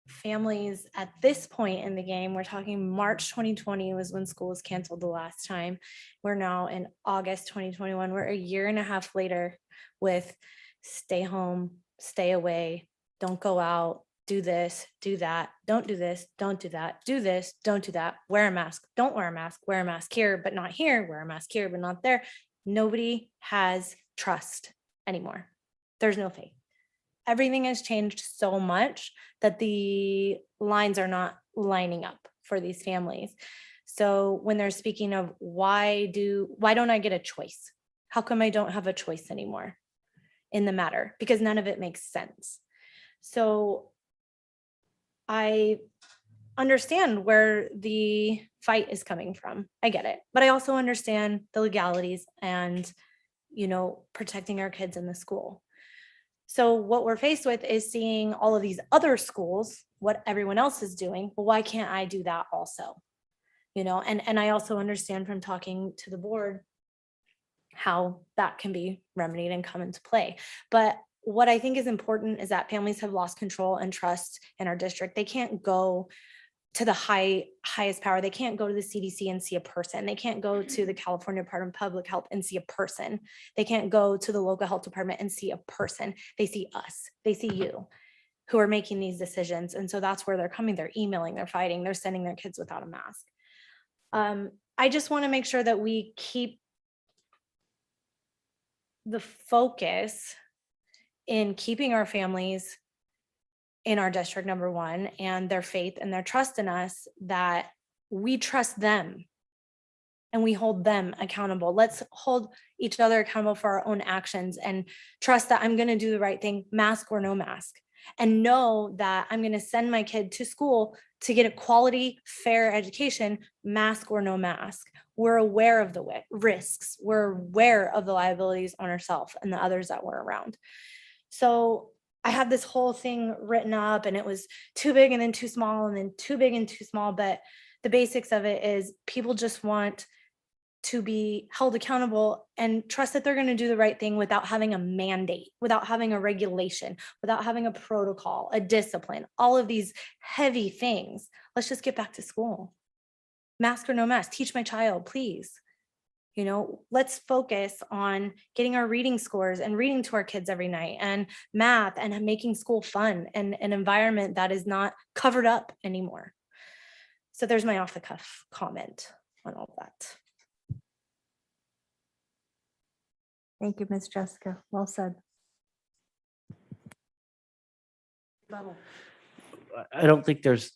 families at this point in the game, we're talking March 2020 was when school was canceled the last time. We're now in August 2021. We're a year and a half later with stay home, stay away, don't go out, do this, do that, don't do this, don't do that, do this, don't do that, wear a mask, don't wear a mask here, but not here, wear a mask here, but not there. Nobody has trust anymore. There's no faith. Everything has changed so much that the lines are not lining up for these families. So when they're speaking of why don't I get a choice? How come I don't have a choice anymore in the matter? Because none of it makes sense. So I understand where the fight is coming from. I get it. But I also understand the legalities and, protecting our kids in the school. So what we're faced with is seeing all of these other schools, what everyone else is doing. Well, why can't I do that also? And I also understand from talking to the board how that can be remedied and come into play. But what I think is important is that families have lost control and trust in our district. They can't go to the highest power. They can't go to the CDC and see a person. They can't go to the California Department of Public Health and see a person. They can't go to the local health department and see a person. They see us. They see you who are making these decisions. And so that's where they're coming. They're emailing, they're fighting, they're sending their kids without a mask. I just want to make sure that we keep the focus in keeping our families in our district, number one, and their faith and their trust in us, that we trust them and we hold them accountable. Let's hold each other accountable for our own actions and trust that I'm going to do the right thing, mask or no mask, and know that I'm going to send my kid to school to get a quality, fair education, mask or no mask. We're aware of the risks. We're aware of the liabilities on ourselves and the others that we're around. So I had this whole thing written up and it was too big and then too small and then too big and too small. But the basics of it is people just want to be held accountable and trust that they're going to do the right thing without having a mandate, without having a regulation, without having a protocol, a discipline, all of these heavy things. Let's just get back to school. Mask or no mask, teach my child, please. Let's focus on getting our reading scores and reading to our kids every night, and math, and making school fun and an environment that is not covered up anymore. So there's my off the cuff comment on all that. Thank you, Ms. Jessica. Well said. I don't think this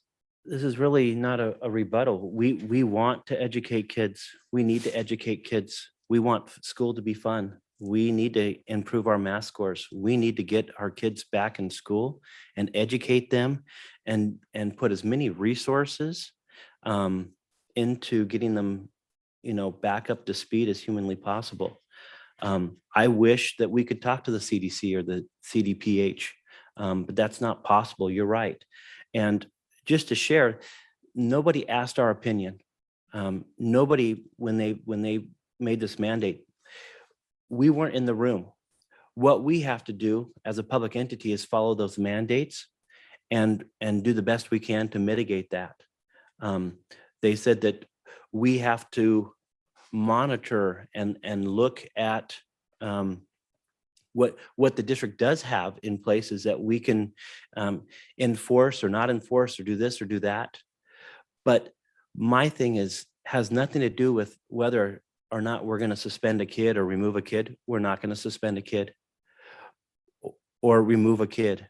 is really not a rebuttal. We want to educate kids. We need to educate kids. We want school to be fun. We need to improve our math scores. We need to get our kids back in school and educate them and put as many resources into getting them, back up to speed as humanly possible. I wish that we could talk to the CDC or the CDPH, but that's not possible. You're right. And just to share, nobody asked our opinion. Nobody, when they made this mandate, we weren't in the room. what we have to do as a public entity is follow those mandates and do the best we can to mitigate that. They said that we have to monitor and look at what the district does have in places that we can enforce or not enforce or do this or do that. But my thing has nothing to do with whether or not we're going to suspend a kid or remove a kid. We're not going to suspend a kid or remove a kid.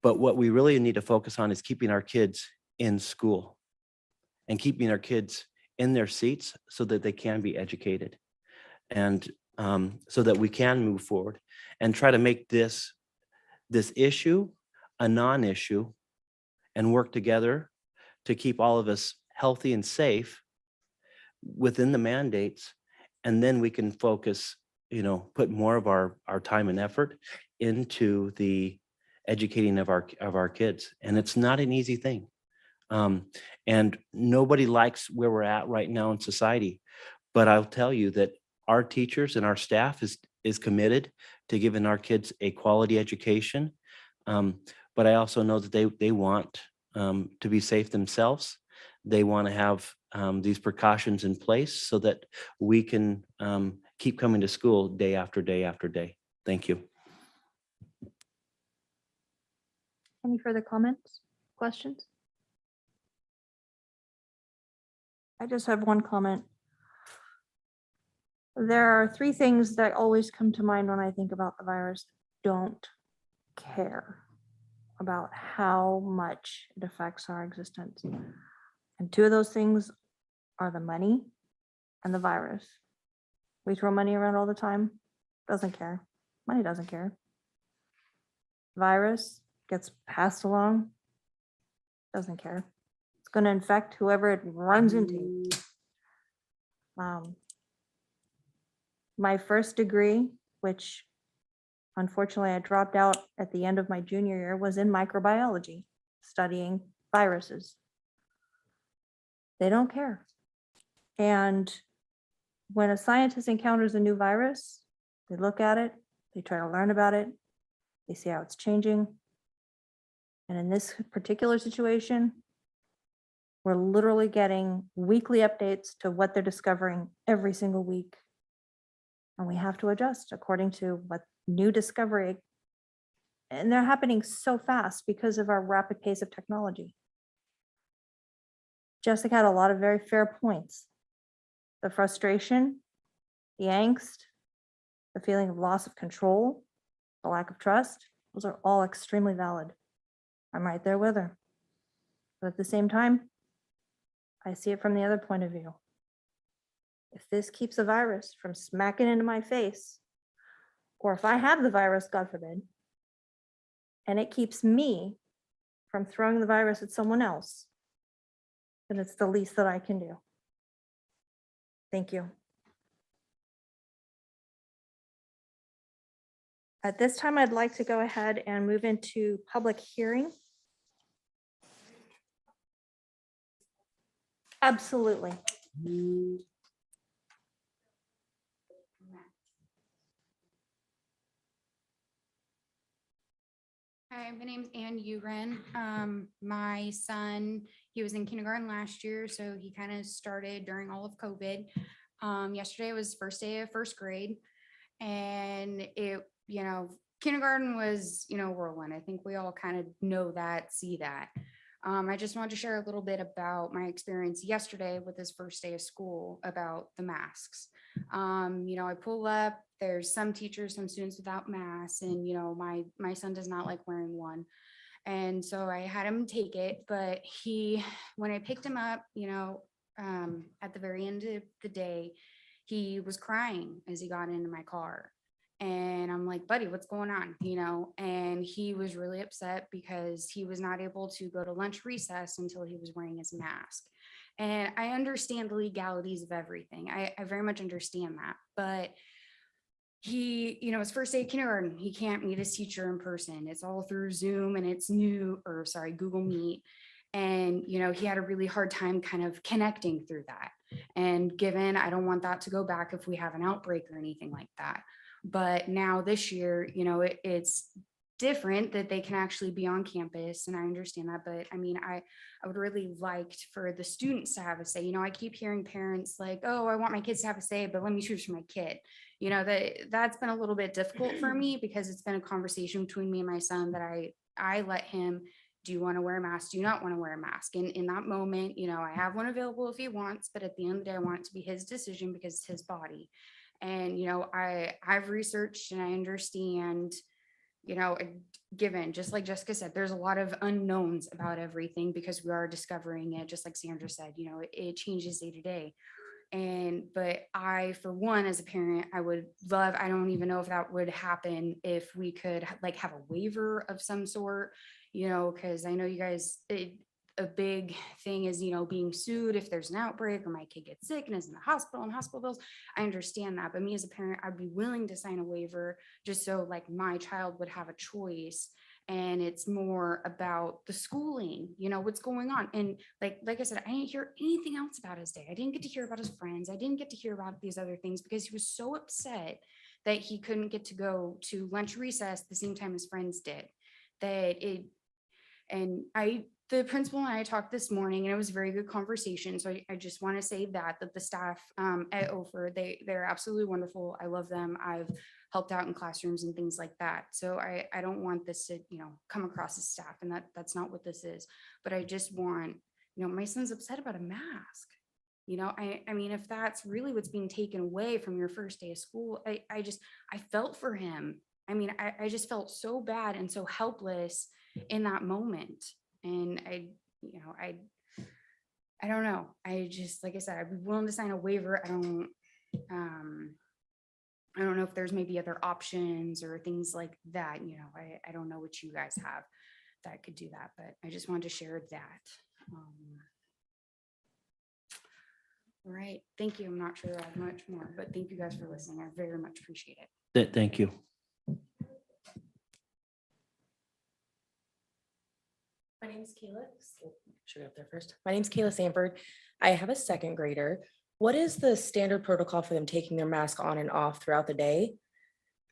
But what we really need to focus on is keeping our kids in school and keeping our kids in their seats so that they can be educated and so that we can move forward and try to make this issue a non-issue and work together to keep all of us healthy and safe within the mandates. And then we can focus, put more of our time and effort into the educating of our kids. And it's not an easy thing. And nobody likes where we're at right now in society. But I'll tell you that our teachers and our staff is committed to giving our kids a quality education. But I also know that they want to be safe themselves. They want to have these precautions in place so that we can keep coming to school day after day after day. Thank you. Any further comments, questions? I just have one comment. There are three things that always come to mind when I think about the virus. Don't care about how much it affects our existence. And two of those things are the money and the virus. We throw money around all the time, doesn't care. Money doesn't care. Virus gets passed along, doesn't care. It's going to infect whoever it runs into. My first degree, which unfortunately I dropped out at the end of my junior year, was in microbiology, studying viruses. They don't care. And when a scientist encounters a new virus, they look at it, they try to learn about it, they see how it's changing. And in this particular situation, we're literally getting weekly updates to what they're discovering every single week. And we have to adjust according to what new discovery. And they're happening so fast because of our rapid pace of technology. Jessica had a lot of very fair points. The frustration, the angst, the feeling of loss of control, the lack of trust, those are all extremely valid. I'm right there with her. But at the same time, I see it from the other point of view. If this keeps a virus from smacking into my face, or if I have the virus, God forbid, and it keeps me from throwing the virus at someone else, then it's the least that I can do. Thank you. At this time, I'd like to go ahead and move into public hearing. Absolutely. Hi, my name's Ann Uren. My son, he was in kindergarten last year, so he kind of started during all of COVID. Yesterday was first day of first grade, and kindergarten was, whirlwind. I think we all kind of know that, see that. I just wanted to share a little bit about my experience yesterday with his first day of school about the masks. I pull up, there's some teachers, some students without masks, and my son does not like wearing one. And so I had him take it, but when I picked him up, at the very end of the day, he was crying as he got into my car. And I'm like, buddy, what's going on? And he was really upset because he was not able to go to lunch recess until he was wearing his mask. And I understand the legalities of everything. I very much understand that. But his first day of kindergarten, he can't meet his teacher in person. It's all through Zoom and it's Google Meet. And, he had a really hard time kind of connecting through that. And given, I don't want that to go back if we have an outbreak or anything like that. But now this year, it's different that they can actually be on campus, and I understand that. But I mean, I would really like for the students to have a say. I keep hearing parents like, oh, I want my kids to have a say, but let me choose for my kid. That's been a little bit difficult for me, because it's been a conversation between me and my son that I let him, do you want to wear a mask? Do you not want to wear a mask? And in that moment, I have one available if he wants, but at the end of the day, I want it to be his decision because it's his body. And, I've researched and I understand, given, just like Jessica said, there's a lot of unknowns about everything because we are discovering it, just like Sandra said, it changes day to day. But I, for one, as a parent, I would love, I don't even know if that would happen, if we could like have a waiver of some sort, because I know you guys, a big thing is, being sued if there's an outbreak or my kid gets sick and is in the hospital and hospital bills. I understand that. But me as a parent, I'd be willing to sign a waiver just so like my child would have a choice. And it's more about the schooling, what's going on. And like I said, I didn't hear anything else about his day. I didn't get to hear about his friends. I didn't get to hear about these other things because he was so upset that he couldn't get to go to lunch recess the same time his friends did. The principal and I talked this morning, and it was a very good conversation. So I just want to say that the staff at Ofer, they're absolutely wonderful. I love them. I've helped out in classrooms and things like that. So I don't want this to, come across as staff, and that's not what this is. But I just want, my son's upset about a mask. I mean, if that's really what's being taken away from your first day of school, I felt for him. I mean, I just felt so bad and so helpless in that moment. And I don't know. I just, like I said, I'd be willing to sign a waiver. I don't know if there's maybe other options or things like that. I don't know what you guys have that could do that, but I just wanted to share that. All right. Thank you. I'm not sure I have much more, but thank you guys for listening. I very much appreciate it. Thank you. My name is Kayla. Should go up there first. My name is Kayla Sanford. I have a second grader. What is the standard protocol for them taking their mask on and off throughout the day?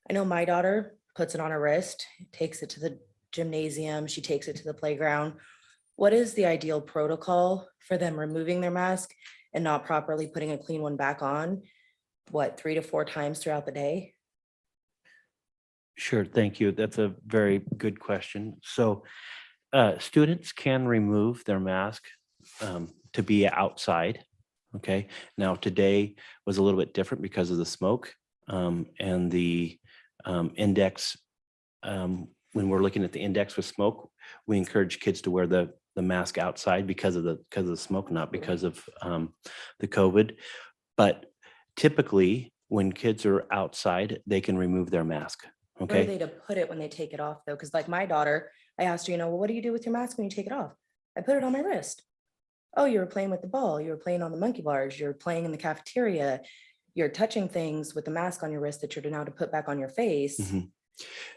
I know my daughter puts it on her wrist, takes it to the gymnasium, she takes it to the playground. What is the ideal protocol for them removing their mask and not properly putting a clean one back on? 3 to 4 times throughout the day? Sure, thank you. That's a very good question. So students can remove their mask to be outside. Okay. Now today was a little bit different because of the smoke and the index. When we're looking at the index with smoke, we encourage kids to wear the mask outside because of the smoke, not because of the COVID. But typically, when kids are outside, they can remove their mask. Okay. Where are they to put it when they take it off though? Because like my daughter, I asked her, well, what do you do with your mask when you take it off? I put it on my wrist. Oh, you were playing with the ball. You were playing on the monkey bars. You're playing in the cafeteria. You're touching things with the mask on your wrist that you're now to put back on your face. Mm-hmm.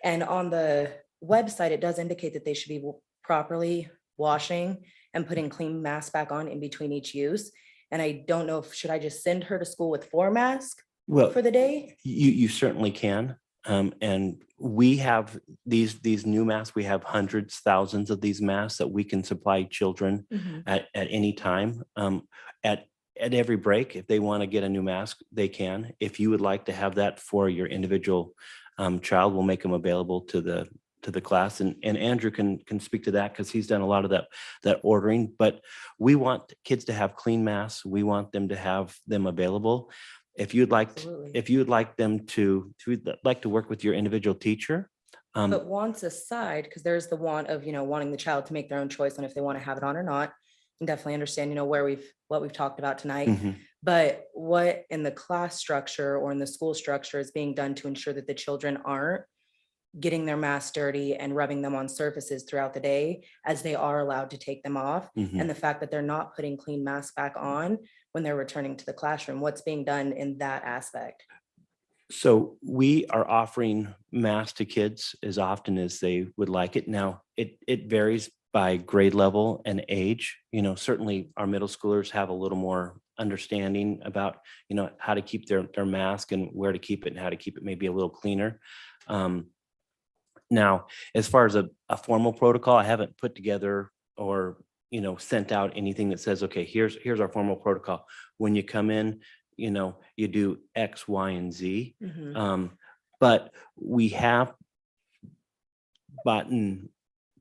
And on the website, it does indicate that they should be properly washing and putting clean masks back on in between each use. And I don't know should I just send her to school with 4 masks for the day? You certainly can. And we have these new masks. We have hundreds, thousands of these masks that we can supply children at any time. At every break, if they want to get a new mask, they can. If you would like to have that for your individual child, we'll make them available to the class. And Andrew can speak to that because he's done a lot of that ordering. But we want kids to have clean masks. We want them to have them available. If you'd like them to work with your individual teacher. But wants aside, because there's the want of, wanting the child to make their own choice on if they want to have it on or not. And definitely understand, what we've talked about tonight. But what in the class structure or in the school structure is being done to ensure that the children aren't getting their masks dirty and rubbing them on surfaces throughout the day as they are allowed to take them off. And the fact that they're not putting clean masks back on when they're returning to the classroom, what's being done in that aspect? So we are offering masks to kids as often as they would like it. Now, it varies by grade level and age. Certainly our middle schoolers have a little more understanding about, how to keep their mask and where to keep it and how to keep it maybe a little cleaner. Now, as far as a formal protocol, I haven't put together or, sent out anything that says, okay, here's our formal protocol. When you come in, you do X, Y, and Z. But we have bought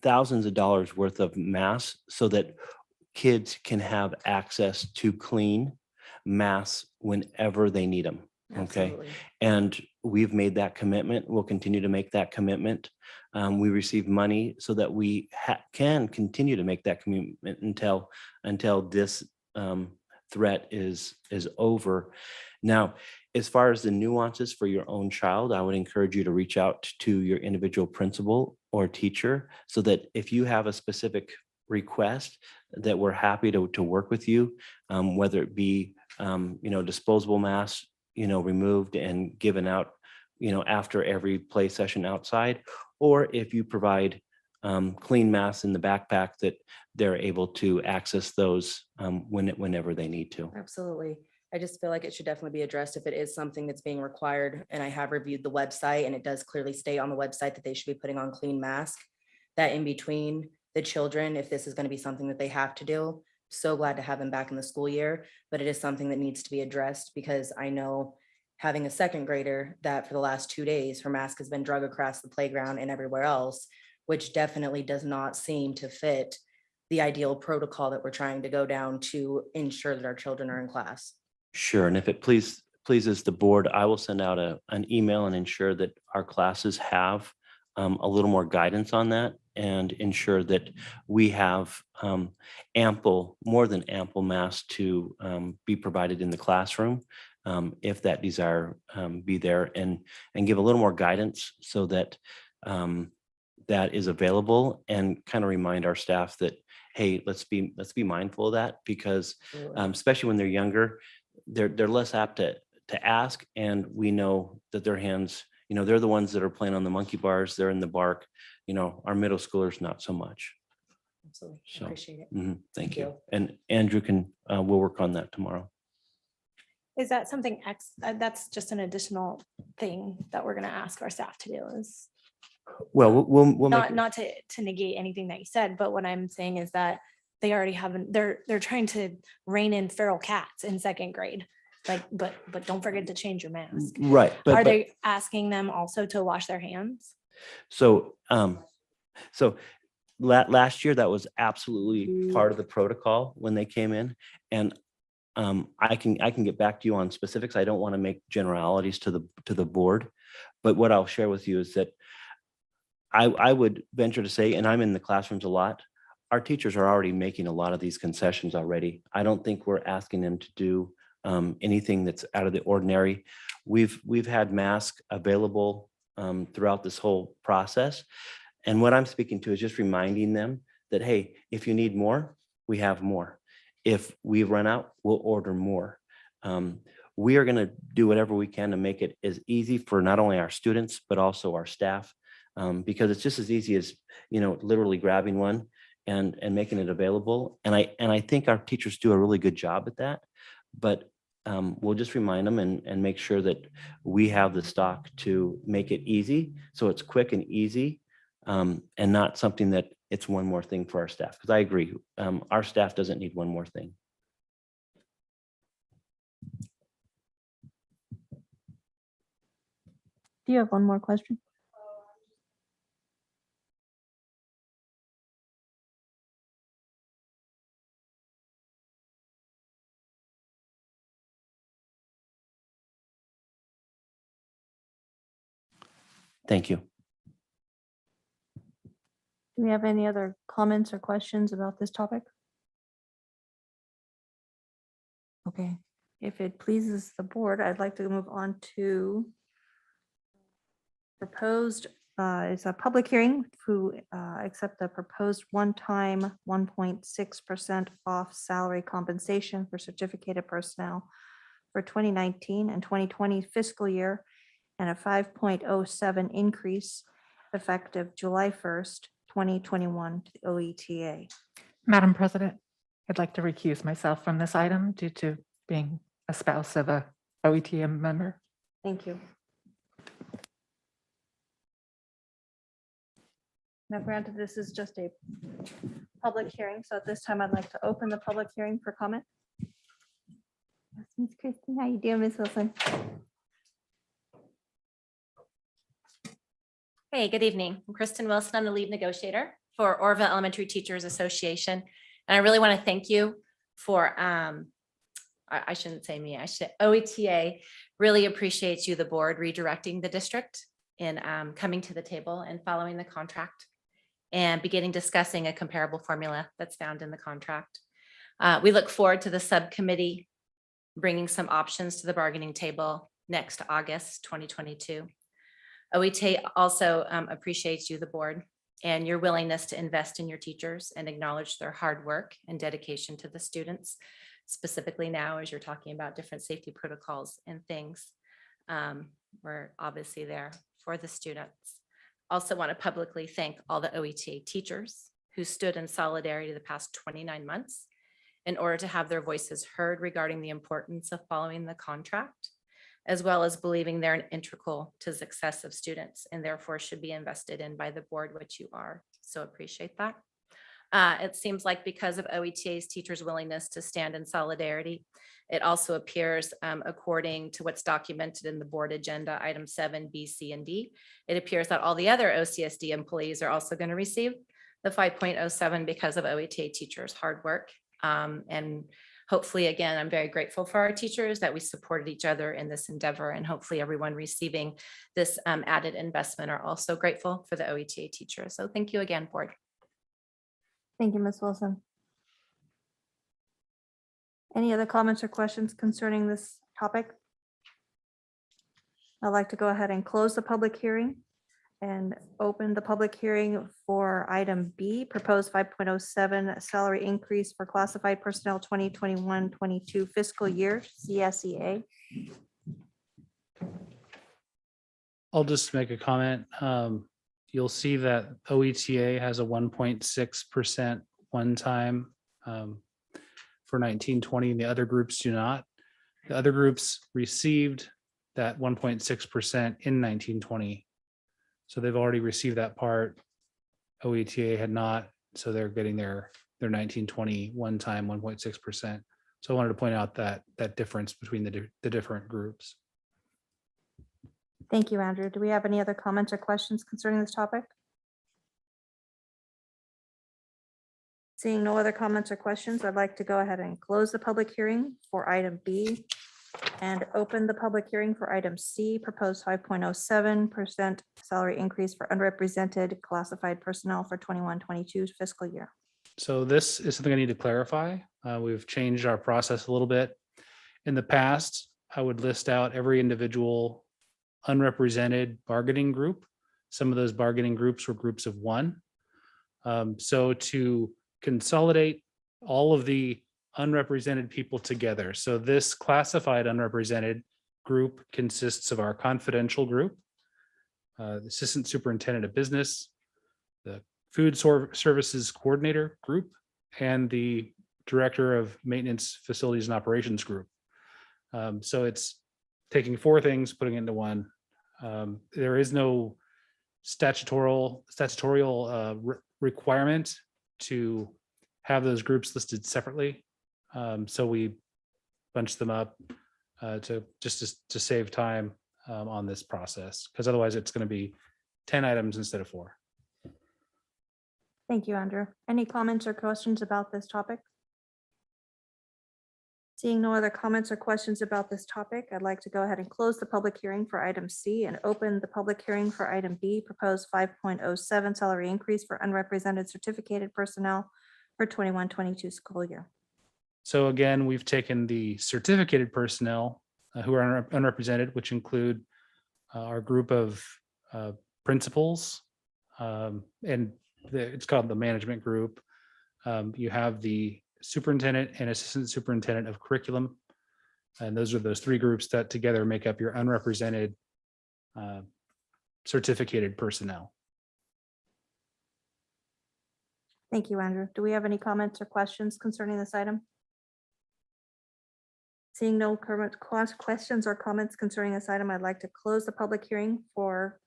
thousands of dollars worth of masks so that kids can have access to clean masks whenever they need them. Okay. Absolutely. And we've made that commitment. We'll continue to make that commitment. We receive money so that we can continue to make that commitment until this threat is over. Now, as far as the nuances for your own child, I would encourage you to reach out to your individual principal or teacher so that if you have a specific request, that we're happy to work with you, whether it be disposable masks, removed and given out, after every play session outside, or if you provide clean masks in the backpack that they're able to access those whenever they need to. Absolutely. I just feel like it should definitely be addressed if it is something that's being required. And I have reviewed the website and it does clearly state on the website that they should be putting on clean mask. That in between the children, if this is going to be something that they have to do, so glad to have them back in the school year, but it is something that needs to be addressed because I know having a second grader that for the last 2 days, her mask has been drug across the playground and everywhere else, which definitely does not seem to fit the ideal protocol that we're trying to go down to ensure that our children are in class. Sure. And if it pleases the board, I will send out an email and ensure that our classes have a little more guidance on that and ensure that we have more than ample masks to be provided in the classroom if that desire be there, and give a little more guidance so that that is available, and kind of remind our staff that, hey, let's be mindful of that, because especially when they're younger, they're less apt to ask, and we know that their hands, they're the ones that are playing on the monkey bars, they're in the bark, our middle schoolers, not so much. Absolutely. I So, appreciate it. Thank you. And Andrew we'll work on that tomorrow. Is that something that's just an additional thing that we're gonna ask our staff to do is Well, we'll make not to negate anything that you said, but what I'm saying is that they already haven't, they're trying to rein in feral cats in second grade. Like, but don't forget to change your mask. right. Are they asking them also to wash their hands? So, last year, that was absolutely part of the protocol when they came in, and I can get back to you on specifics. I don't want to make generalities to the board, but what I'll share with you is that I would venture to say, and I'm in the classrooms a lot, our teachers are already making a lot of these concessions already. I don't think we're asking them to do anything that's out of the ordinary. We've had masks available throughout this whole process. And what I'm speaking to is just reminding them that, hey, if you need more, we have more. If we run out, we'll order more. We are going to do whatever we can to make it as easy for not only our students, but also our staff, because it's just as easy as, literally grabbing one and making it available. And I think our teachers do a really good job at that. But we'll just remind them and make sure that we have the stock to make it easy, so it's quick and easy, and not something that it's one more thing for our staff. Because I agree, our staff doesn't need one more thing. Do you have one more question? Thank you. Do we have any other comments or questions about this topic? Okay, if it pleases the board, I'd like to move on to proposed, it's a public hearing to accept the proposed one-time 1.6% off salary compensation for certificated personnel for 2019 and 2020 fiscal year, and a 5.07 increase effective July 1st, 2021 to the OETA. Madam President, I'd like to recuse myself from this item due to being a spouse of a OETM member. Thank you. Now granted, this is just a public hearing, so at this time I'd like to open the public hearing for comment. Yes, Ms. Kristen, how you doing, Ms. Wilson? Hey, good evening. I'm Kristen Wilson. I'm the lead negotiator for Orville Elementary Teachers Association. And I really want to thank you for, I shouldn't say me, I should, OETA really appreciates you, the board, redirecting the district in coming to the table and following the contract and beginning discussing a comparable formula that's found in the contract. We look forward to the subcommittee bringing some options to the bargaining table next August 2022. OETA also appreciates you, the board, and your willingness to invest in your teachers and acknowledge their hard work and dedication to the students, specifically now as you're talking about different safety protocols and things. We're obviously there for the students. Also want to publicly thank all the OETA teachers who stood in solidarity the past 29 months in order to have their voices heard regarding the importance of following the contract, as well as believing they're an integral to the success of students and therefore should be invested in by the board, which you are. So appreciate that. It seems like because of OETA's teachers' willingness to stand in solidarity, it also appears according to what's documented in the board agenda, item 7, B, C, and D, it appears that all the other OCSD employees are also going to receive the 5.07 because of OETA teachers' hard work. And hopefully, again, I'm very grateful for our teachers that we supported each other in this endeavor, and hopefully everyone receiving this added investment are also grateful for the OETA teachers. So thank you again, board. Thank you, Ms. Wilson. Any other comments or questions concerning this topic? I'd like to go ahead and close the public hearing and open the public hearing for item B, proposed 5.07 salary increase for classified personnel 2021-22 fiscal year, CSEA. I'll just make a comment. You'll see that OETA has a 1.6% one-time for 1920, and the other groups do not. The other groups received that 1.6% in 1920. So they've already received that part. OETA had not, so they're getting their 1920 one-time 1.6%. So I wanted to point out that difference between the different groups. Thank you, Andrew. Do we have any other comments or questions concerning this topic? Seeing no other comments or questions, I'd like to go ahead and close the public hearing for item B and open the public hearing for item C, proposed 5.07% salary increase for unrepresented classified personnel for 21-22 fiscal year. So this is something I need to clarify. We've changed our process a little bit. In the past, I would list out every individual unrepresented bargaining group. Some of those bargaining groups were groups of one. So to consolidate all of the unrepresented people together. So this classified unrepresented group consists of our confidential group, the assistant superintendent of business, the food services coordinator group, and the director of maintenance facilities and operations group. So it's taking four things, putting it into one. There is no statutorial requirement to have those groups listed separately. So we bunched them up to save time on this process, because otherwise it's going to be 10 items instead of 4. Thank you, Andrew. Any comments or questions about this topic? Seeing no other comments or questions about this topic, I'd like to go ahead and close the public hearing for item C and open the public hearing for item B, proposed 5.07 salary increase for unrepresented certificated personnel for 21-22 school year. So again, we've taken the certificated personnel who are unrepresented, which include our group of principals, and it's called the management group. You have the superintendent and assistant superintendent of curriculum. And those are those 3 groups that together make up your unrepresented certificated personnel. Thank you, Andrew. Do we have any comments or questions concerning this item? Seeing no current questions or comments concerning this item, I'd like to close the public hearing for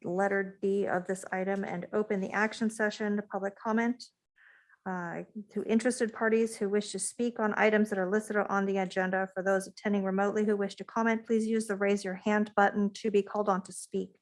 letter D of this item and open the action session to public comment. To interested parties who wish to speak on items that are listed on the agenda. For those attending remotely who wish to comment, please use the raise your hand button to be called on to speak.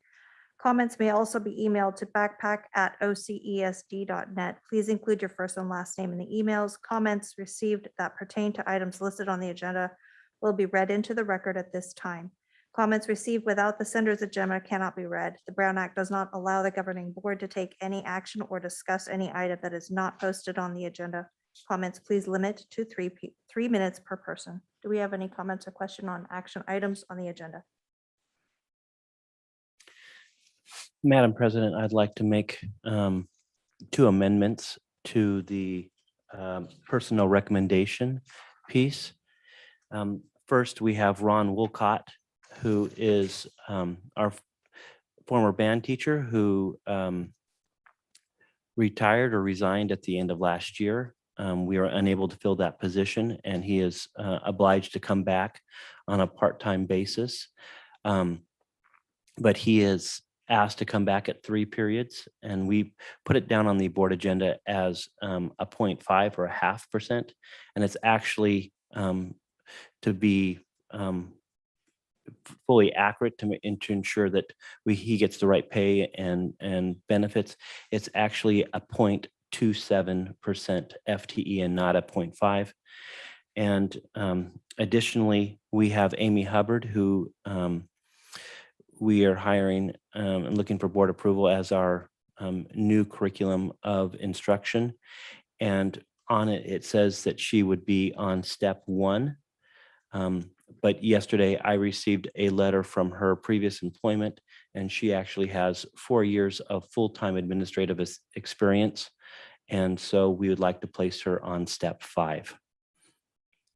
Comments may also be emailed to backpack@ocesd.net. Please include your first and last name in the emails. Comments received that pertain to items listed on the agenda will be read into the record at this time. Comments received without the sender's agenda cannot be read. The Brown Act does not allow the governing board to take any action or discuss any item that is not posted on the agenda. Comments, please limit to 3 minutes per person. Do we have any comments or question on action items on the agenda? Madam President, I'd like to make 2 amendments to the personnel recommendation piece. First, we have Ron Wolcott, who is our former band teacher who retired or resigned at the end of last year. We are unable to fill that position, and he is obliged to come back on a part-time basis. But he is asked to come back at 3 periods, and we put it down on the board agenda as a 0.5 or a 0.5%. And it's actually to be fully accurate to ensure that he gets the right pay and benefits. It's actually a 0.27% FTE and not a 0.5. And additionally, we have Amy Hubbard, who we are hiring and looking for board approval as our new curriculum of instruction. And on it, it says that she would be on step 1. But yesterday I received a letter from her previous employment, and she actually has 4 years of full-time administrative experience. And so we would like to place her on step 5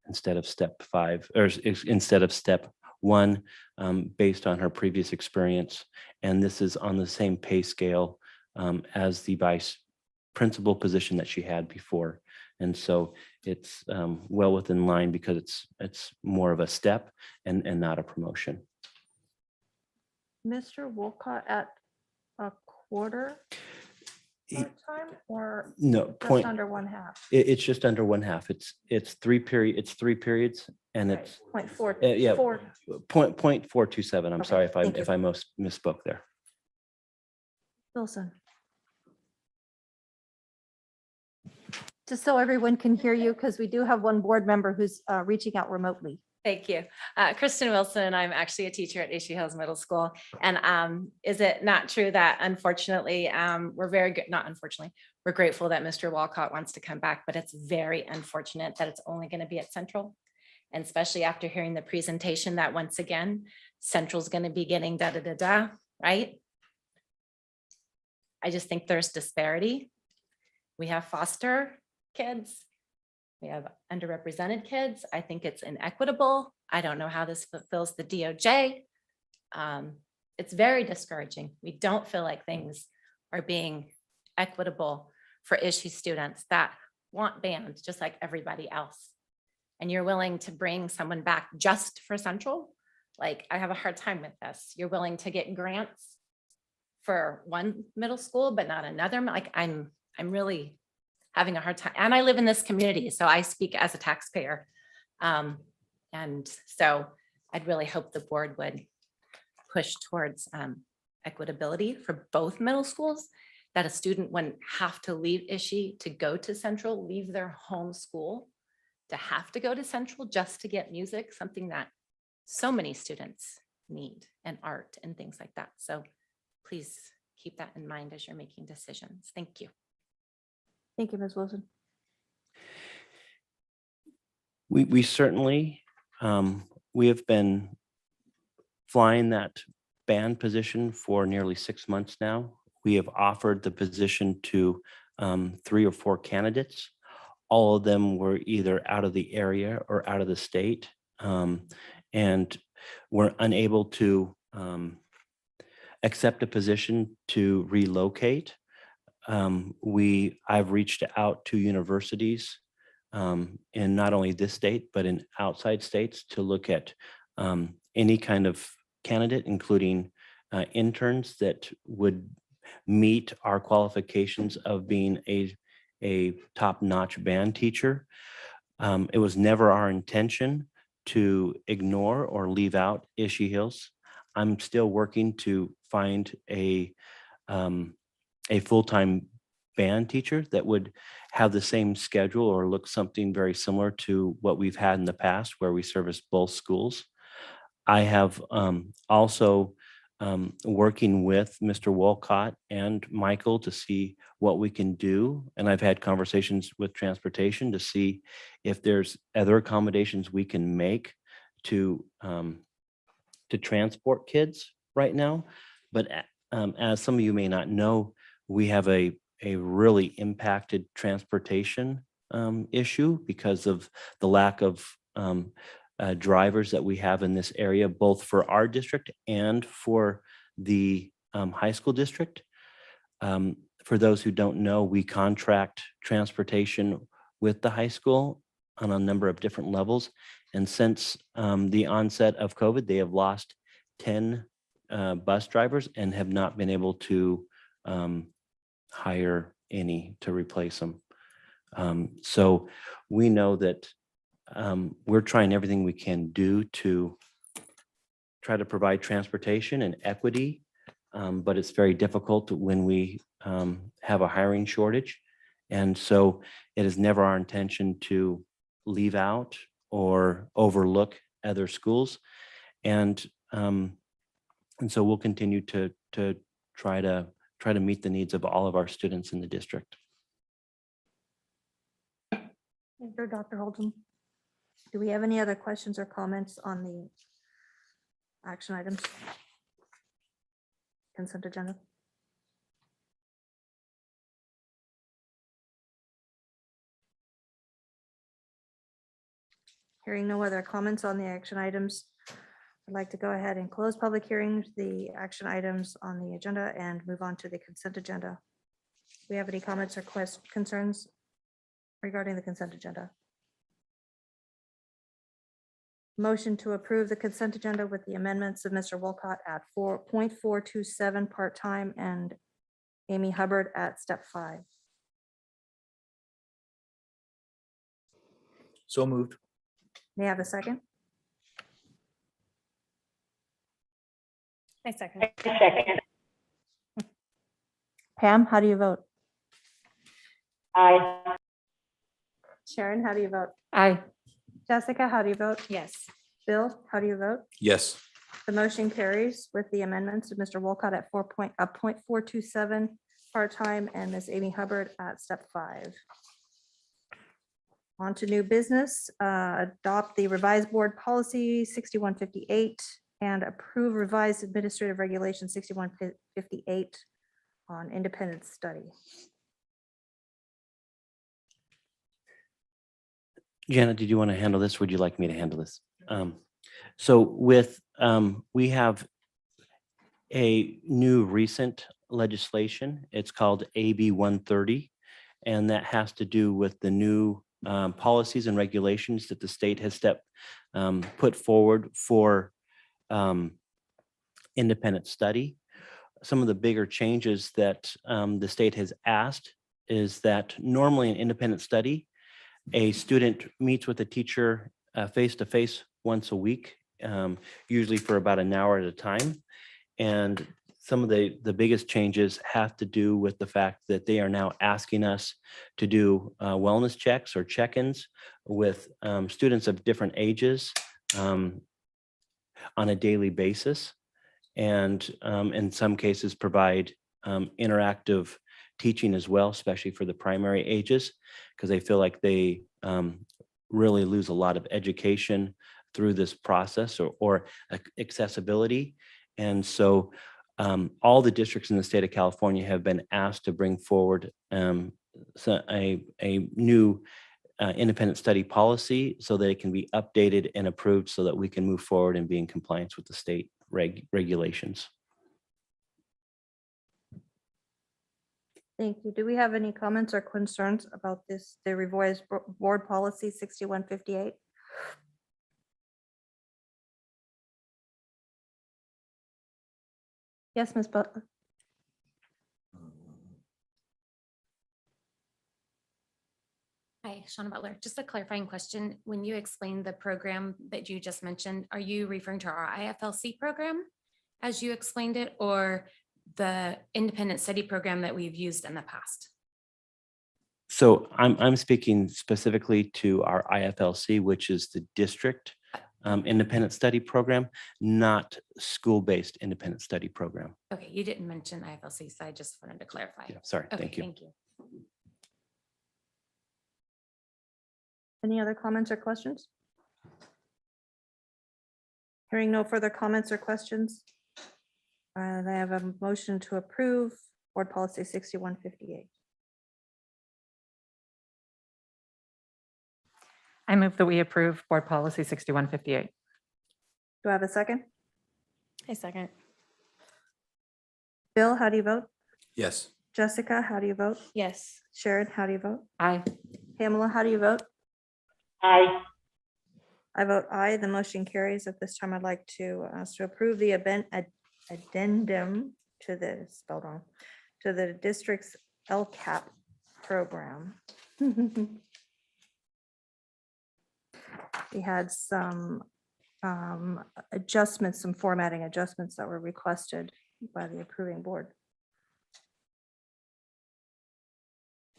instead of step 5, or instead of step 1, based on her previous experience. And this is on the same pay scale as the vice principal position that she had before. And so it's well within line because it's more of a step and not a promotion. Mr. Wolcott at a quarter time or No, just under 1/2? It's just under 1/2. It's 3 periods, and it's 0.4. yeah, 4. 0.427. I'm Okay, sorry thank you. if I misspoke there. Wilson. Just so everyone can hear you, because we do have one board member who's reaching out remotely. Thank you. Kristen Wilson, I'm actually a teacher at Ishii Hills Middle School. And is it not true that unfortunately, we're very good, not unfortunately, we're grateful that Mr. Walcott wants to come back, but it's very unfortunate that it's only going to be at Central. And especially after hearing the presentation that once again, Central's going to be getting da-da-da-da, right? I just think there's disparity. We have foster kids. We have underrepresented kids. I think it's inequitable. I don't know how this fulfills the DOJ. It's very discouraging. We don't feel like things are being equitable for issue students that want band just like everybody else. And you're willing to bring someone back just for Central? Like, I have a hard time with this. You're willing to get grants for one middle school, but not another. Like, I'm really having a hard time. And I live in this community, so I speak as a taxpayer. And so I'd really hope the board would push towards equitability for both middle schools, that a student wouldn't have to leave Ishii to go to Central, leave their home school to have to go to Central just to get music, something that so many students need, and art and things like that. So please keep that in mind as you're making decisions. Thank you. Thank you, Ms. Wilson. We certainly, we have been flying that band position for nearly 6 months now. We have offered the position to 3 or 4 candidates. All of them were either out of the area or out of the state, and were unable to accept a position to relocate. I've reached out to universities in not only this state, but in outside states to look at any kind of candidate, including interns that would meet our qualifications of being a top-notch band teacher. It was never our intention to ignore or leave out Ishii Hills. I'm still working to find a full-time band teacher that would have the same schedule or look something very similar to what we've had in the past, where we service both schools. I have also working with Mr. Wolcott and Michael to see what we can do. And I've had conversations with transportation to see if there's other accommodations we can make to transport kids right now. But as some of you may not know, we have a really impacted transportation issue because of the lack of drivers that we have in this area, both for our district and for the high school district. For those who don't know, we contract transportation with the high school on a number of different levels. And since the onset of COVID, they have lost 10 bus drivers and have not been able to hire any to replace them. So we know that we're trying everything we can do to try to provide transportation and equity, but it's very difficult when we have a hiring shortage. And so it is never our intention to leave out or overlook other schools. And so we'll continue to try to meet the needs of all of our students in the district. Thank you, Dr. Holden. Do we have any other questions or comments on the action items? Consent agenda? Hearing no other comments on the action items, I'd like to go ahead and close public hearings, the action items on the agenda, and move on to the consent agenda. Do we have any comments or concerns regarding the consent agenda? Motion to approve the consent agenda with the amendments of Mr. Wolcott at 4.427 part-time and Amy Hubbard at step 5. So moved. May I have a second? I second. Second. Pam, how do you vote? Aye. Sharon, how do you vote? Aye. Jessica, how do you vote? Yes. Bill, how do you vote? Yes. The motion carries with the amendments of Mr. Wolcott at 4.427 part-time and Ms. Amy Hubbard at step 5. On to new business, adopt the revised board policy 6158 and approve revised administrative regulation 6158 on independent study. Janet, did you want to handle this? Would you like me to handle this? So with, we have a new recent legislation. It's called AB 130, and that has to do with the new policies and regulations that the state has put forward for independent study. Some of the bigger changes that the state has asked is that normally in independent study, a student meets with a teacher face-to-face once a week, usually for about an hour at a time. And some of the biggest changes have to do with the fact that they are now asking us to do wellness checks or check-ins with students of different ages on a daily basis. And in some cases provide interactive teaching as well, especially for the primary ages, because they feel like they really lose a lot of education through this process or accessibility. And so all the districts in the state of California have been asked to bring forward a new independent study policy so that it can be updated and approved so that we can move forward and be in compliance with the state regulations. Thank you. Do we have any comments or concerns about this, the revised board policy 6158? Yes, Ms. Butler. Hi, Shauna Butler. Just a clarifying question. When you explained the program that you just mentioned, are you referring to our IFLC program as you explained it, or the independent study program that we've used in the past? So I'm speaking specifically to our IFLC, which is the district independent study program, not school-based independent study program. Okay, you didn't mention IFLC, so I just wanted to clarify. Yeah, sorry, Okay, thank you. thank you. Any other comments or questions? Hearing no further comments or questions, I have a motion to approve board policy 6158. I move that we approve board policy 6158. Do I have a second? I second. Bill, how do you vote? Yes. Jessica, how do you vote? Yes. Sharon, how do you vote? Aye. Pamela, how do you vote? Aye. I vote aye. The motion carries. At this time, I'd like to ask to approve the event addendum to the, spelled wrong, to the district's LCAP program. We had some adjustments, some formatting adjustments that were requested by the approving board.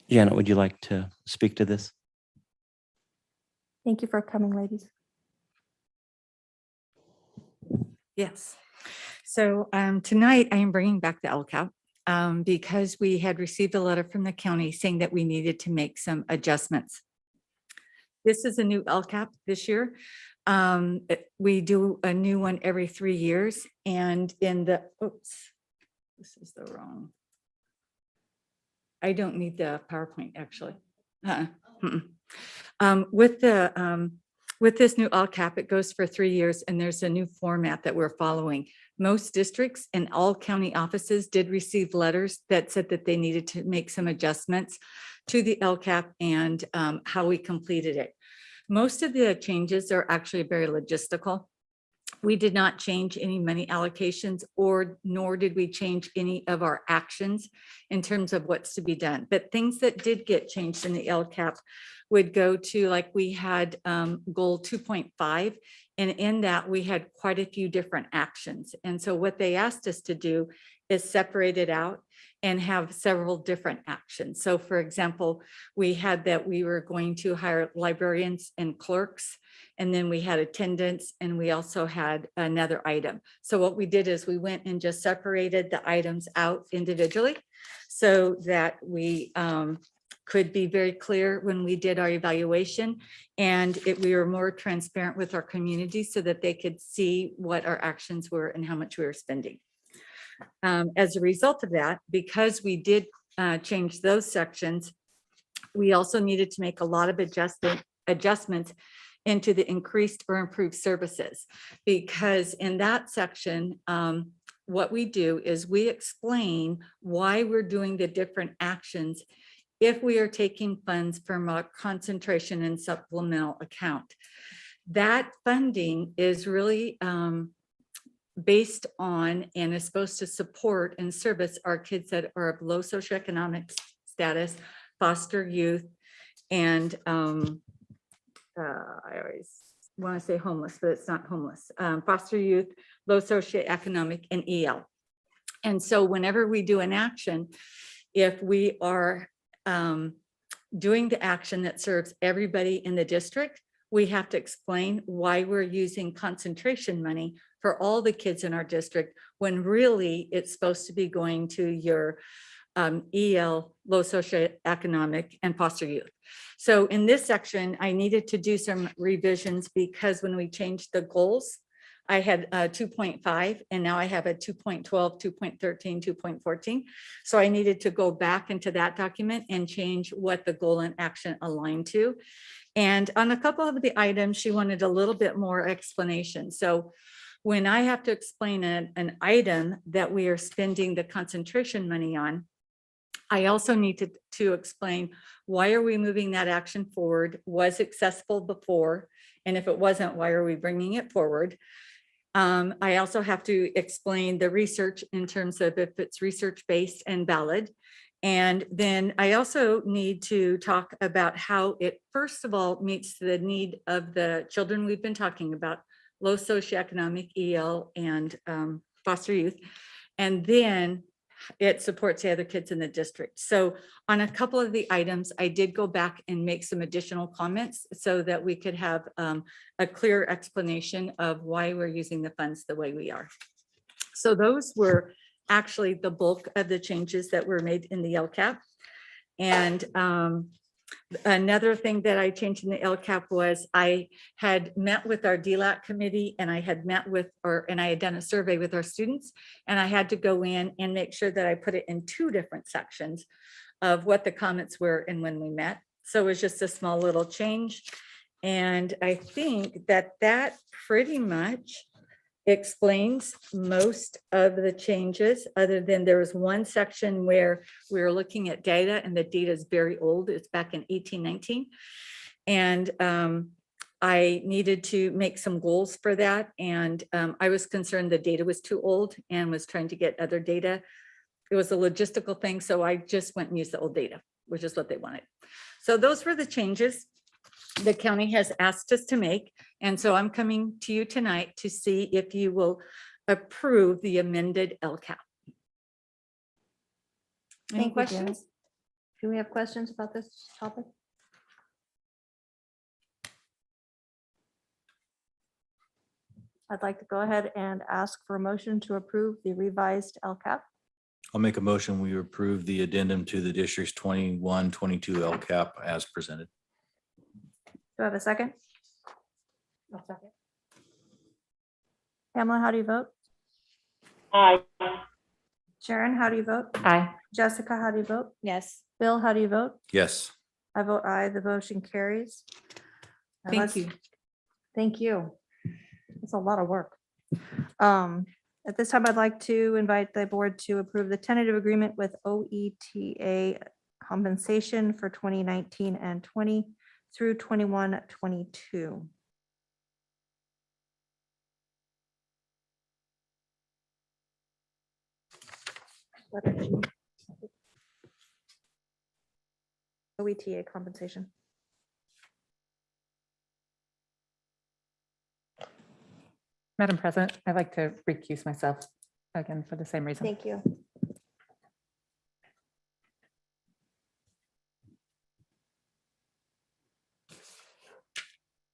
Janet, would you like to speak to this? Thank you for coming, ladies. Yes. So tonight I am bringing back the LCAP because we had received a letter from the county saying that we needed to make some adjustments. This is a new LCAP this year. We do a new one every 3 years, and in the, oops, this is the wrong. I don't need the PowerPoint actually. With this new LCAP, it goes for 3 years, and there's a new format that we're following. Most districts and all county offices did receive letters that said that they needed to make some adjustments to the LCAP and how we completed it. Most of the changes are actually very logistical. We did not change any money allocations, nor did we change any of our actions in terms of what's to be done. But things that did get changed in the LCAP would go to, like, we had goal 2.5, and in that we had quite a few different actions. And so what they asked us to do is separate it out and have several different actions. So for example, we had that we were going to hire librarians and clerks, and then we had attendance, and we also had another item. So what we did is we went and just separated the items out individually so that we could be very clear when we did our evaluation, and we were more transparent with our community so that they could see what our actions were and how much we were spending. As a result of that, because we did change those sections, we also needed to make a lot of adjustments into the increased or improved services, because in that section, what we do is we explain why we're doing the different actions if we are taking funds from a concentration and supplemental account. That funding is really based on and is supposed to support and service our kids that are of low socioeconomic status, foster youth, and I always want to say homeless, but it's not homeless, foster youth, low socioeconomic, and EL. And so whenever we do an action, if we are doing the action that serves everybody in the district, we have to explain why we're using concentration money for all the kids in our district, when really it's supposed to be going to your EL, low socioeconomic, and foster youth. So in this section, I needed to do some revisions because when we changed the goals, I had 2.5, and now I have a 2.12, 2.13, 2.14. So I needed to go back into that document and change what the goal and action aligned to. And on a couple of the items, she wanted a little bit more explanation. So when I have to explain an item that we are spending the concentration money on, I also need to explain, why are we moving that action forward? Was accessible before? And if it wasn't, why are we bringing it forward? I also have to explain the research in terms of if it's research-based and valid. And then I also need to talk about how it, first of all, meets the need of the children we've been talking about, low socioeconomic EL and foster youth. And then it supports the other kids in the district. So on a couple of the items, I did go back and make some additional comments so that we could have a clear explanation of why we're using the funds the way we are. So those were actually the bulk of the changes that were made in the LCAP. And another thing that I changed in the LCAP was I had met with our DLAT committee, and I had met with, and I had done a survey with our students, and I had to go in and make sure that I put it in 2 different sections of what the comments were and when we met. So it was just a small little change. And I think that that pretty much explains most of the changes, other than there was one section where we were looking at data, and the data is very old. It's back in 1819. And I needed to make some goals for that. And I was concerned the data was too old and was trying to get other data. It was a logistical thing. So I just went and used the old data, which is what they wanted. So those were the changes the county has asked us to make. And so I'm coming to you tonight to see if you will approve the amended LCAP. Any Thank you, Janet. questions? Do we have questions about this topic? I'd like to go ahead and ask for a motion to approve the revised LCAP. I'll make a motion. We approve the addendum to the district's 21-22 LCAP as presented. Do I have a second? Pamela, how do you vote? Aye. Sharon, how do you vote? Aye. Jessica, how do you vote? Yes. Bill, how do you vote? Yes. I vote aye. The motion carries. And Thank let's- you. Thank you. It's a lot of work. At this time, I'd like to invite the board to approve the tentative agreement with OETA compensation for 2019 and 20 through 21-22. OETA compensation. Madam President, I'd like to recuse myself again for the same reason. Thank you.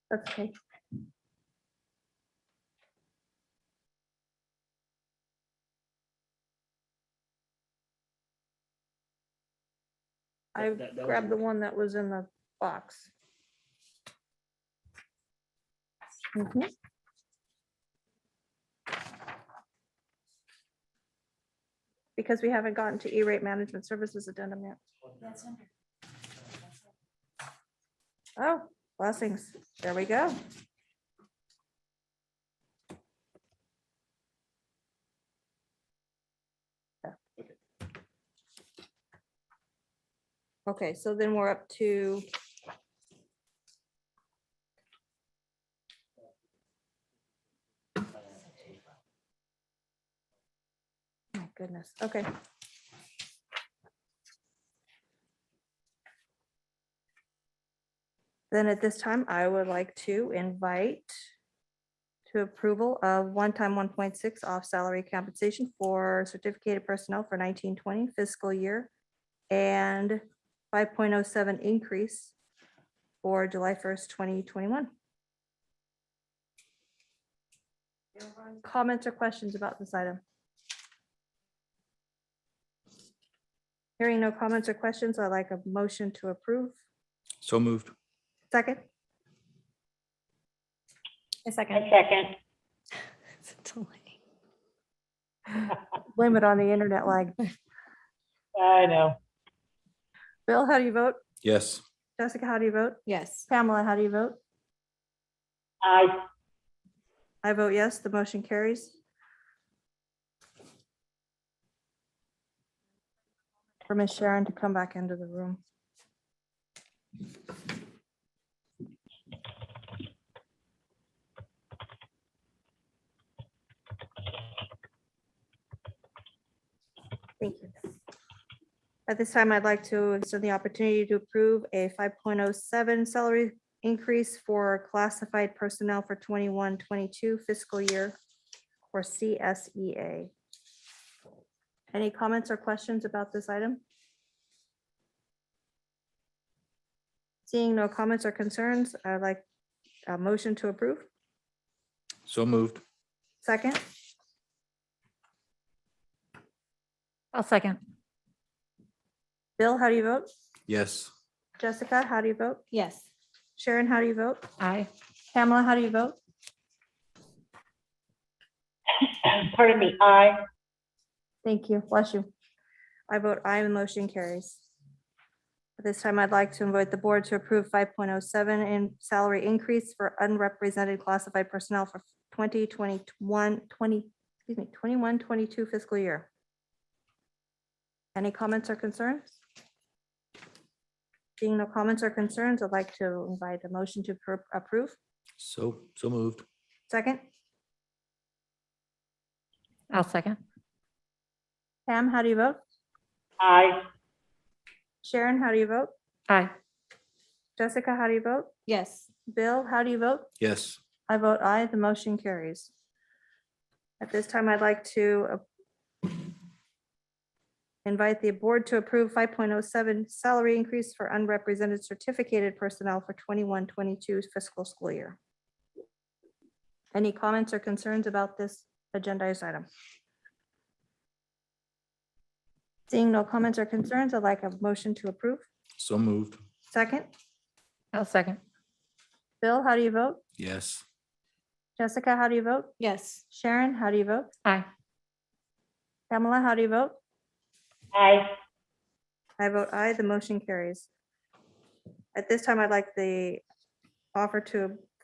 That's okay. I grabbed the one that was in the box. Mhm. Because we haven't gotten to E-rate management services addendum yet. Oh, blessings. There we go. Okay, so then we're up to my goodness. Okay. Then at this time, I would like to invite to approval of one-time 1.6 off salary compensation for certificated personnel for 1920 fiscal year and 5.07 increase for July 1st, 2021. Comments or questions about this item? Hearing no comments or questions, I'd like a motion to approve. So moved. Second, A A second. second. It's a delay. blame it on the internet lag. I know. Bill, how do you vote? Yes. Jessica, how do you vote? Yes. Pamela, how do you vote? Aye. I vote yes, the motion carries. for Miss Sharon to come back into the room. Thank you. At this time, I'd like to extend the opportunity to approve a 5.07 salary increase for classified personnel for 21-22 fiscal year for CSEA. Any comments or questions about this item? Seeing no comments or concerns, I'd like a motion to approve. So moved. Second, I'll second. Bill, how do you vote? Yes. Jessica, how do you vote? Yes. Sharon, how do you vote? Aye. Pamela, how do you vote? Pardon me, aye. Thank you. Bless you. I vote aye, the motion carries. At this time, I'd like to invite the board to approve 5.07 in salary increase for unrepresented classified personnel for 21-22 fiscal year. Any comments or concerns? Seeing no comments or concerns, I'd like to invite a motion to approve. So moved. Second, I'll second. Pam, how do you vote? Aye. Sharon, how do you vote? Aye. Jessica, how do you vote? Yes. Bill, how do you vote? Yes. I vote aye, the motion carries. At this time, I'd like to invite the board to approve 5.07 salary increase for unrepresented certificated personnel for 21-22 fiscal school year. Any comments or concerns about this agendized item? Seeing no comments or concerns, I'd like a motion to approve. So moved. Second, I'll second. Bill, how do you vote? Yes. Jessica, how do you vote? Yes. Sharon, how do you vote? Aye. Pamela, how do you vote? Aye. I vote aye, the motion carries. At this time, I'd like the offer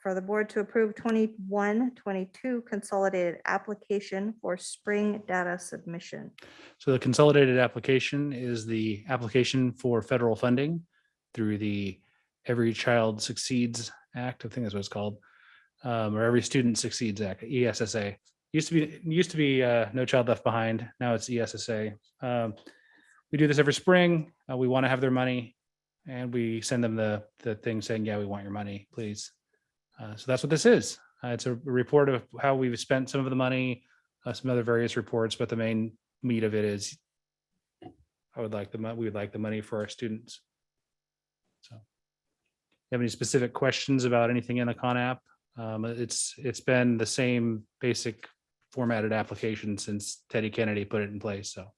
for the board to approve 21-22 consolidated application for spring data submission. So the consolidated application is the application for federal funding through the Every Child Succeeds Act, I think that's what it's called, or Every Student Succeeds Act, ESSA. Used to be No Child Left Behind. Now it's ESSA. We do this every spring. We want to have their money, and we send them the thing saying, "Yeah, we want your money, please." So that's what this is. It's a report of how we've spent some of the money, some other various reports, but the main meat of it is we would like the money for our students. So, you have any specific questions about anything in the Con App? It's been the same basic formatted application since Teddy Kennedy put it in place. So.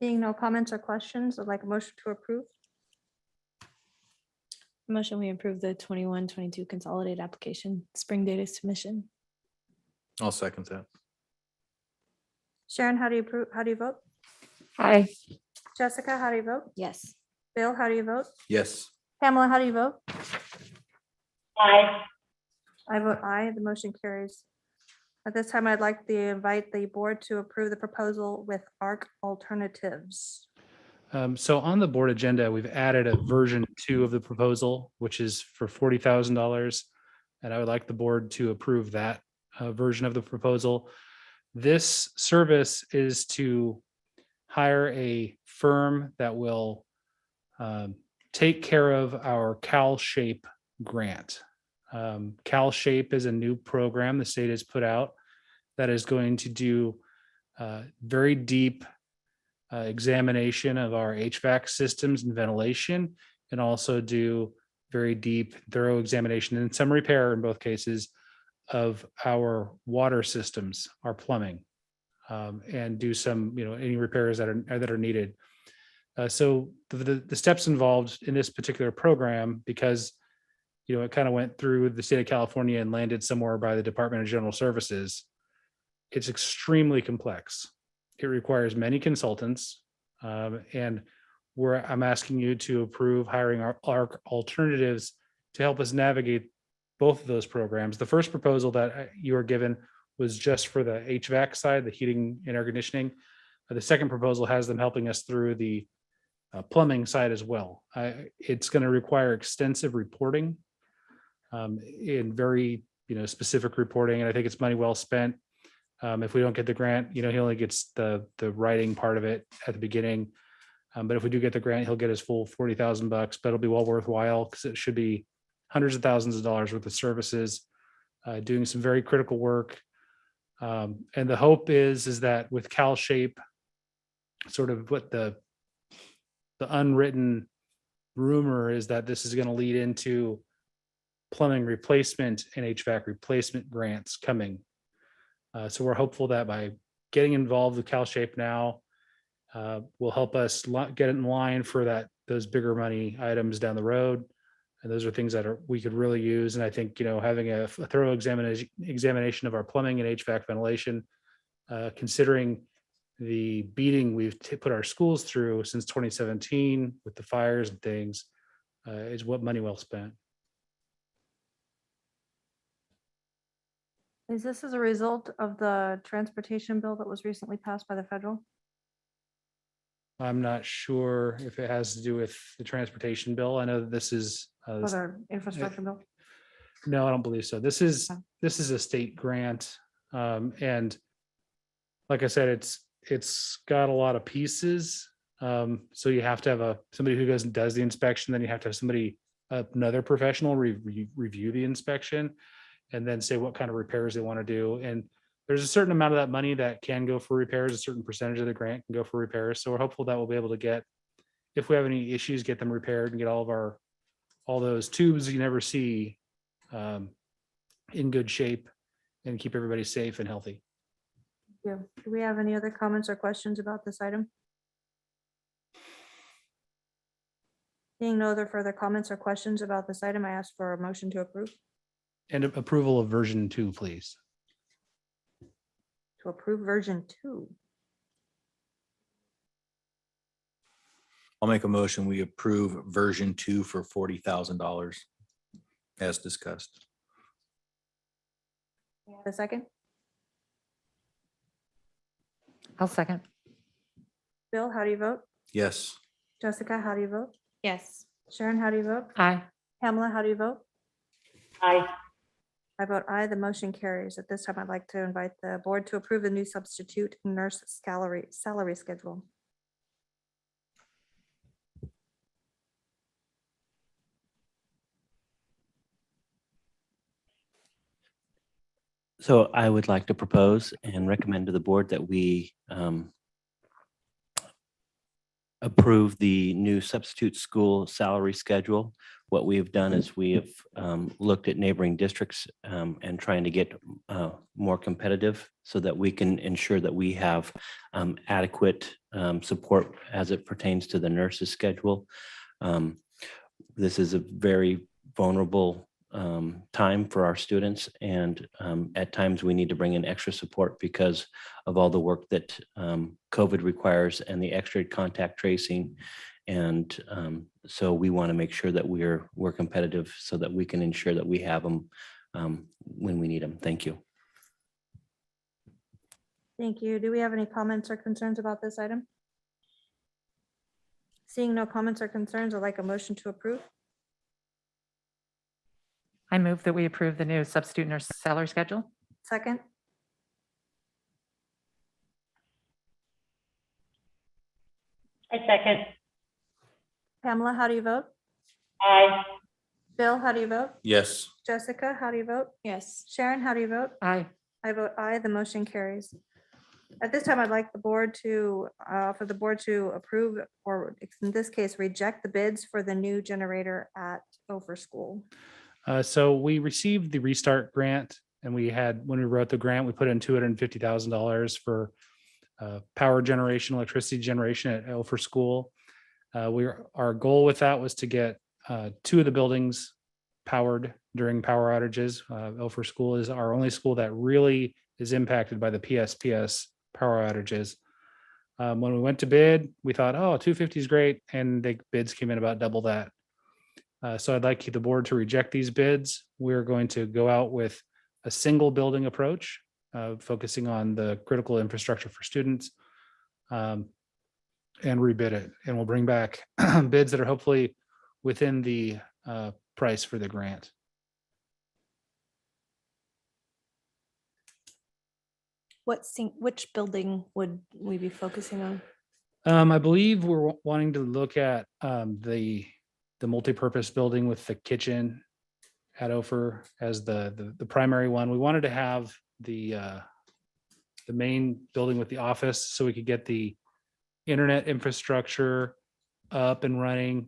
Seeing no comments or questions, I'd like a motion to approve. Motion, we approve the 21-22 consolidated application, spring data submission. I'll second that. Sharon, how do you approve? How do you vote? Aye. Jessica, how do you vote? Yes. Bill, how do you vote? Yes. Pamela, how do you vote? Aye. I vote aye, the motion carries. At this time, I'd like to invite the board to approve the proposal with ARC alternatives. So on the board agenda, we've added a version 2 of the proposal, which is for $40,000. And I would like the board to approve that version of the proposal. This service is to hire a firm that will take care of our CalShape grant. CalShape is a new program the state has put out that is going to do very deep examination of our HVAC systems and ventilation, and also do very deep, thorough examination and some repair in both cases of our water systems, our plumbing, and do some, any repairs that are needed. So the steps involved in this particular program, because it kind of went through the state of California and landed somewhere by the Department of General Services, it's extremely complex. It requires many consultants, and I'm asking you to approve hiring our alternatives to help us navigate both of those programs. The first proposal that you were given was just for the HVAC side, the heating and air conditioning. The second proposal has them helping us through the plumbing side as well. It's going to require extensive reporting, in very, specific reporting, and I think it's money well spent. If we don't get the grant, he only gets the writing part of it at the beginning. But if we do get the grant, he'll get his full $40,000, but it'll be well worthwhile because it should be hundreds of thousands of dollars worth of services, doing some very critical work. And the hope is that with CalShape, sort of what the unwritten rumor is that this is going to lead into plumbing replacement and HVAC replacement grants coming. So we're hopeful that by getting involved with CalShape now will help us get in line for those bigger money items down the road. And those are things that we could really use. And I think, having a thorough examination of our plumbing and HVAC ventilation, considering the beating we've put our schools through since 2017 with the fires and things, is what money well spent. Is this as a result of the transportation bill that was recently passed by the federal? I'm not sure if it has to do with the transportation bill. I know that this is. Or the infrastructure bill? No, I don't believe so. This is a state grant. And like I said, it's got a lot of pieces. So you have to have somebody who goes and does the inspection, then you have to have another professional review the inspection and then say what kind of repairs they want to do. And there's a certain amount of that money that can go for repairs. A certain percentage of the grant can go for repairs. So we're hopeful that we'll be able to get, if we have any issues, get them repaired and get all those tubes you never see in good shape and keep everybody safe and healthy. Yeah. Do we have any other comments or questions about this item? Seeing no other further comments or questions about this item, I ask for a motion to approve. And approval of version 2, please. To approve version 2. I'll make a motion. We approve version 2 for $40,000 as discussed. A second? I'll second. Bill, how do you vote? Yes. Jessica, how do you vote? Yes. Sharon, how do you vote? Aye. Pamela, how do you vote? Aye. I vote aye, the motion carries. At this time, I'd like to invite the board to approve the new substitute nurse salary schedule. So I would like to propose and recommend to the board that we approve the new substitute school salary schedule. What we have done is we have looked at neighboring districts and trying to get more competitive so that we can ensure that we have adequate support as it pertains to the nurses schedule. This is a very vulnerable time for our students, and at times we need to bring in extra support because of all the work that COVID requires and the extra contact tracing. And so we want to make sure that we're competitive so that we can ensure that we have them when we need them. Thank you. Thank you. Do we have any comments or concerns about this item? Seeing no comments or concerns, I'd like a motion to approve. I move that we approve the new substitute nurse salary schedule. Second? I second. Pamela, how do you vote? Aye. Bill, how do you vote? Yes. Jessica, how do you vote? Yes. Sharon, how do you vote? Aye. I vote aye, the motion carries. At this time, I'd like the board to, for the board to approve, or in this case, reject the bids for the new generator at Ophir School. So we received the Restart grant, and when we wrote the grant, we put in $250,000 for power generation, electricity generation at Ophir School. Our goal with that was to get 2 of the buildings powered during power outages. Ophir School is our only school that really is impacted by the PSPS power outages. When we went to bid, we thought, oh, 250 is great, and the bids came in about double that. So I'd like the board to reject these bids. We're going to go out with a single building approach focusing on the critical infrastructure for students, and rebid it. And we'll bring back bids that are hopefully within the price for the grant. Which building would we be focusing on? I believe we're wanting to look at the multipurpose building with the kitchen at Ophir as the primary one. We wanted to have the main building with the office so we could get the internet infrastructure up and running.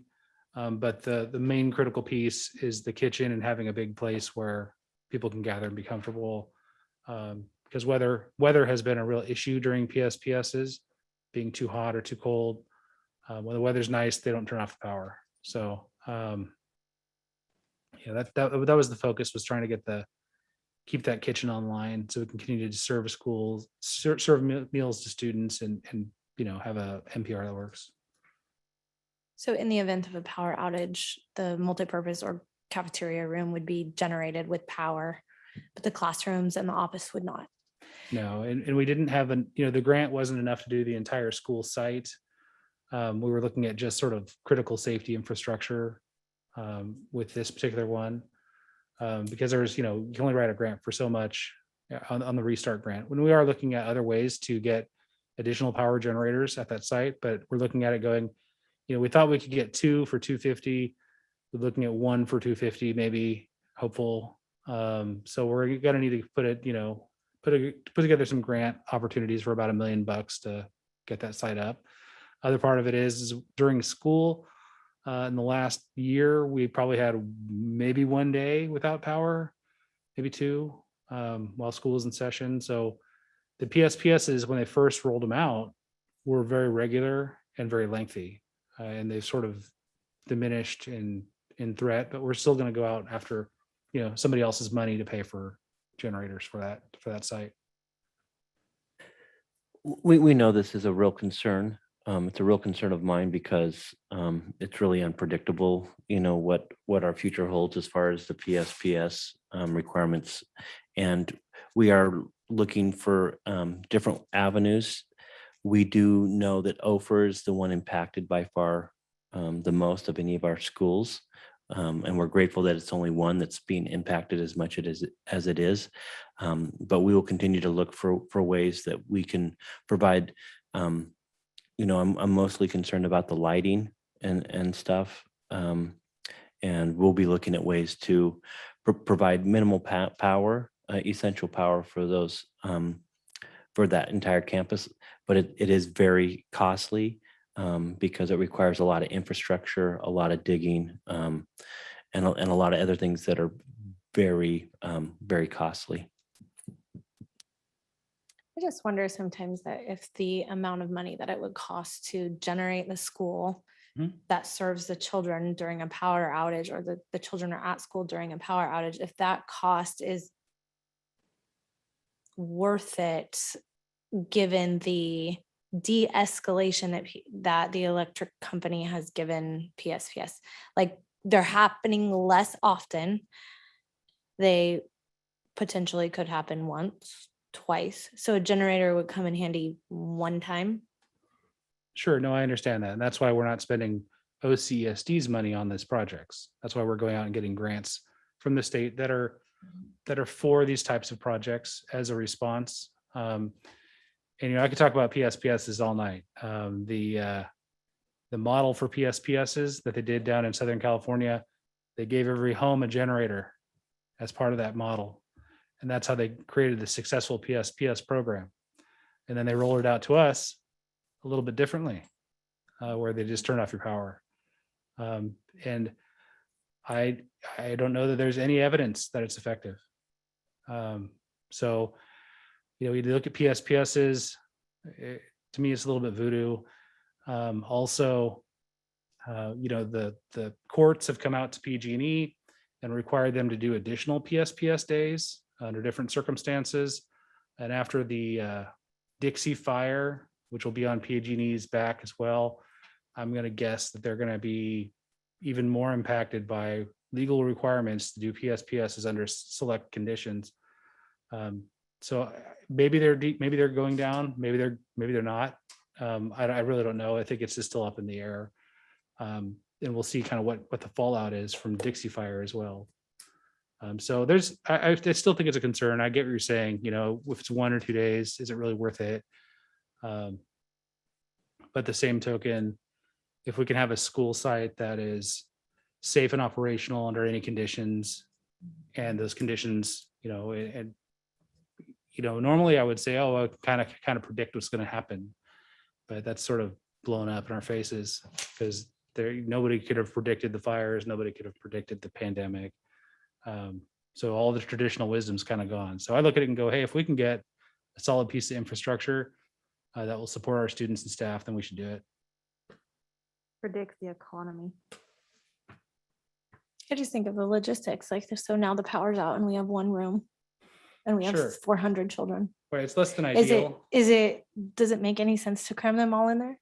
But the main critical piece is the kitchen and having a big place where people can gather and be comfortable. Because weather has been a real issue during PSPSs, being too hot or too cold. When the weather's nice, they don't turn off the power. So that was the focus, was trying to keep that kitchen online so we can continue to serve schools, serve meals to students, and have a NPR that works. So in the event of a power outage, the multipurpose or cafeteria room would be generated with power, but the classrooms and the office would not. No, and we didn't have the grant wasn't enough to do the entire school site. We were looking at just sort of critical safety infrastructure with this particular one, because there's, you can only write a grant for so much on the restart grant. When we are looking at other ways to get additional power generators at that site, but we're looking at it going, we thought we could get 2 for $250. We're looking at 1 for $250, maybe, hopeful. So we're gonna need to put together some grant opportunities for about $1 million to get that site up. Other part of it is during school, in the last year, we probably had maybe 1 day without power, maybe 2, while school was in session. So the PSPSs, when they first rolled them out, were very regular and very lengthy, and they've sort of diminished in threat. But we're still going to go out after somebody else's money to pay for generators for that site. We know this is a real concern. It's a real concern of mine because it's really unpredictable, what our future holds as far as the PSPS requirements. And we are looking for different avenues. We do know that Ophir is the one impacted by far the most of any of our schools. And we're grateful that it's only one that's being impacted as much as it is. But we will continue to look for ways that we can provide. I'm mostly concerned about the lighting and stuff. And we'll be looking at ways to provide minimal power, essential power for those, for that entire campus. But it is very costly because it requires a lot of infrastructure, a lot of digging, and a lot of other things that are very, very costly. I just wonder sometimes that if the amount of money that it would cost to generate the school that serves the children during a power outage, or the children are at school during a power outage, if that cost is worth it, given the de-escalation that the electric company has given PSPS. Like, they're happening less often. They potentially could happen once, twice. So a generator would come in handy one time. Sure. No, I understand that. And that's why we're not spending OCESD's money on these projects. That's why we're going out and getting grants from the state that are for these types of projects as a response. And I could talk about PSPSs all night. The model for PSPSs that they did down in Southern California, they gave every home a generator as part of that model. And that's how they created the successful PSPS program. And then they rolled it out to us a little bit differently, where they just turn off your power. And I don't know that there's any evidence that it's effective. So, you look at PSPSs, to me, it's a little bit voodoo. Also, the courts have come out to PG&E and required them to do additional PSPS days under different circumstances. And after the Dixie fire, which will be on PG&E's back as well, I'm going to guess that they're going to be even more impacted by legal requirements to do PSPSs under select conditions. So maybe maybe they're going down, maybe they're not. I really don't know. I think it's just still up in the air. And we'll see kind of what the fallout is from Dixie Fire as well. So I still think it's a concern. I get what you're saying, if it's 1 or 2 days, is it really worth it? But the same token, if we can have a school site that is safe and operational under any conditions, and those conditions, normally I would say, oh, I kind of predict what's going to happen, but that's sort of blown up in our faces because nobody could have predicted the fires, nobody could have predicted the pandemic. So all the traditional wisdom's kind of gone. So I look at it and go, hey, if we can get a solid piece of infrastructure that will support our students and staff, then we should do it. Predict the economy. I just think of the logistics, like, so now the power's out and we have one room and we have Sure. 400 children. Right, it's less than Does ideal. it make any sense to cram them all in there?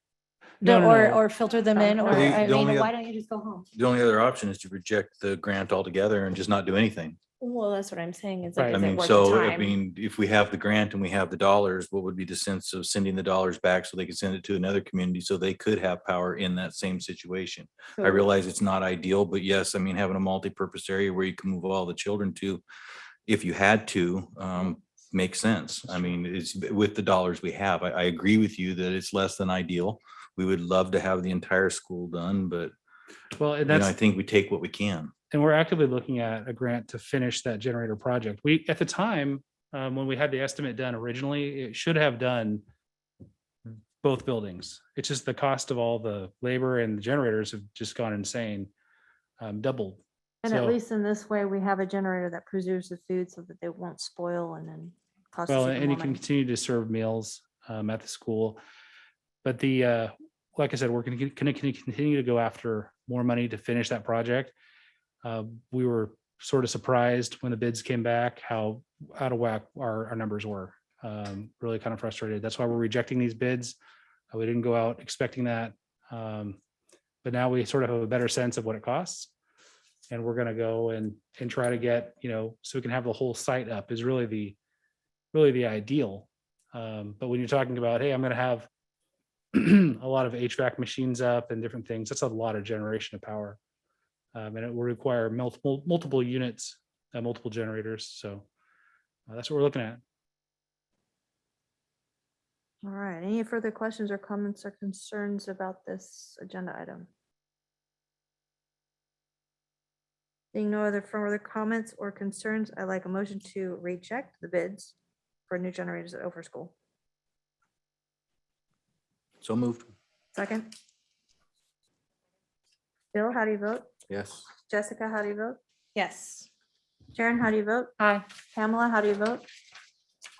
No, no, no. Or filter them in, or, The- I the mean, only why oth- don't you just go home? The only other option is to reject the grant altogether and just not do anything. Well, that's what I'm saying, is Right. like, I is it mean, worth the so, I time? mean, if we have the grant and we have the dollars, what would be the sense of sending the dollars back so they could send it to another community so they could have power in that same situation? I So- realize it's not ideal, but yes, I mean, having a multi-purpose area where you can move all the children to, if you had to, makes sense. I mean, it's with the dollars we have. I agree with you that it's less than ideal. We would love to have the entire school done, but Well, and I think we take what we can. and we're actively looking at a grant to finish that generator project. We, at the time, when we had the estimate done originally, it should have done both buildings. It's just the cost of all the labor and the generators have just gone insane, doubled. And at So- least in this way, we have a generator that preserves the food so that they won't spoil and then cost us Well, even and you more can money. continue to serve meals at the school. But like I said, we're going to continue to go after more money to finish that project. We were sort of surprised when the bids came back, how out of whack our numbers were. Really kind of frustrated. That's why we're rejecting these bids. We didn't go out expecting that. But now we sort of have a better sense of what it costs. And we're going to go and try to get, so we can have the whole site up is really the ideal. But when you're talking about, hey, I'm going to have a lot of HVAC machines up and different things, that's a lot of generation of power. And it will require multiple units, multiple generators. So that's what we're looking at. All right, any further questions or comments or concerns about this agenda item? Seeing no other further comments or concerns, I'd like a motion to reject the bids for new generators at Ophir School. So moved. Second? Bill, how do you vote? Yes. Jessica, how do you vote? Yes. Sharon, how do you vote? Aye. Pamela, how do you vote?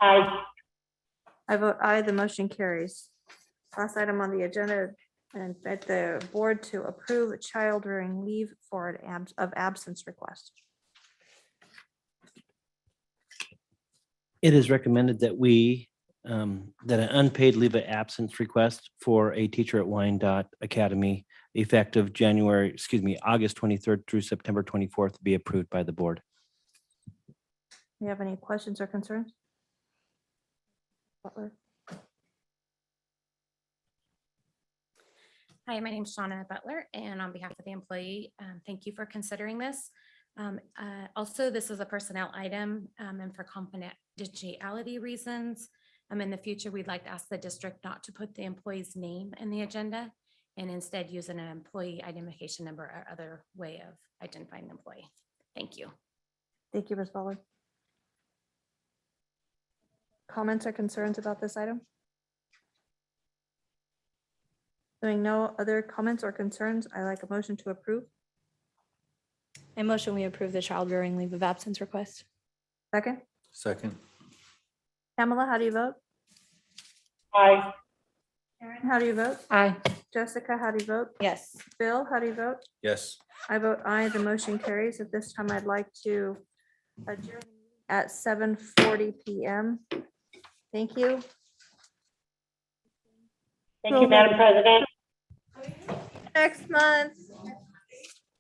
Aye. I vote aye, the motion carries. Last item on the agenda, and at the board to approve a child rearing leave for an of absence request. It is recommended that that an unpaid leave of absence request for a teacher at Wyandotte Academy effective August 23rd through September 24th be approved by the board. Do you have any questions or concerns? Butler? Hi, my name is Shauna Butler, and on behalf of the employee, thank you for considering this. Also, this is a personnel item, and for confidentiality reasons, in the future, we'd like to ask the district not to put the employee's name in the agenda and instead use an employee identification number or other way of identifying the employee. Thank you. Thank you, Ms. Butler. Comments or concerns about this item? Doing no other comments or concerns, I like a motion to approve. I motion we approve the child rearing leave of absence request. Second, Second. Pamela, how do you vote? Aye. Karen, how do you vote? Aye. Jessica, how do you vote? Yes. Bill, how do you vote? Yes. I vote aye, the motion carries. At this time, I'd like to adjourn at 7:40 PM. Thank you. Thank you, Madam President. Next month.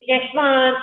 Next month.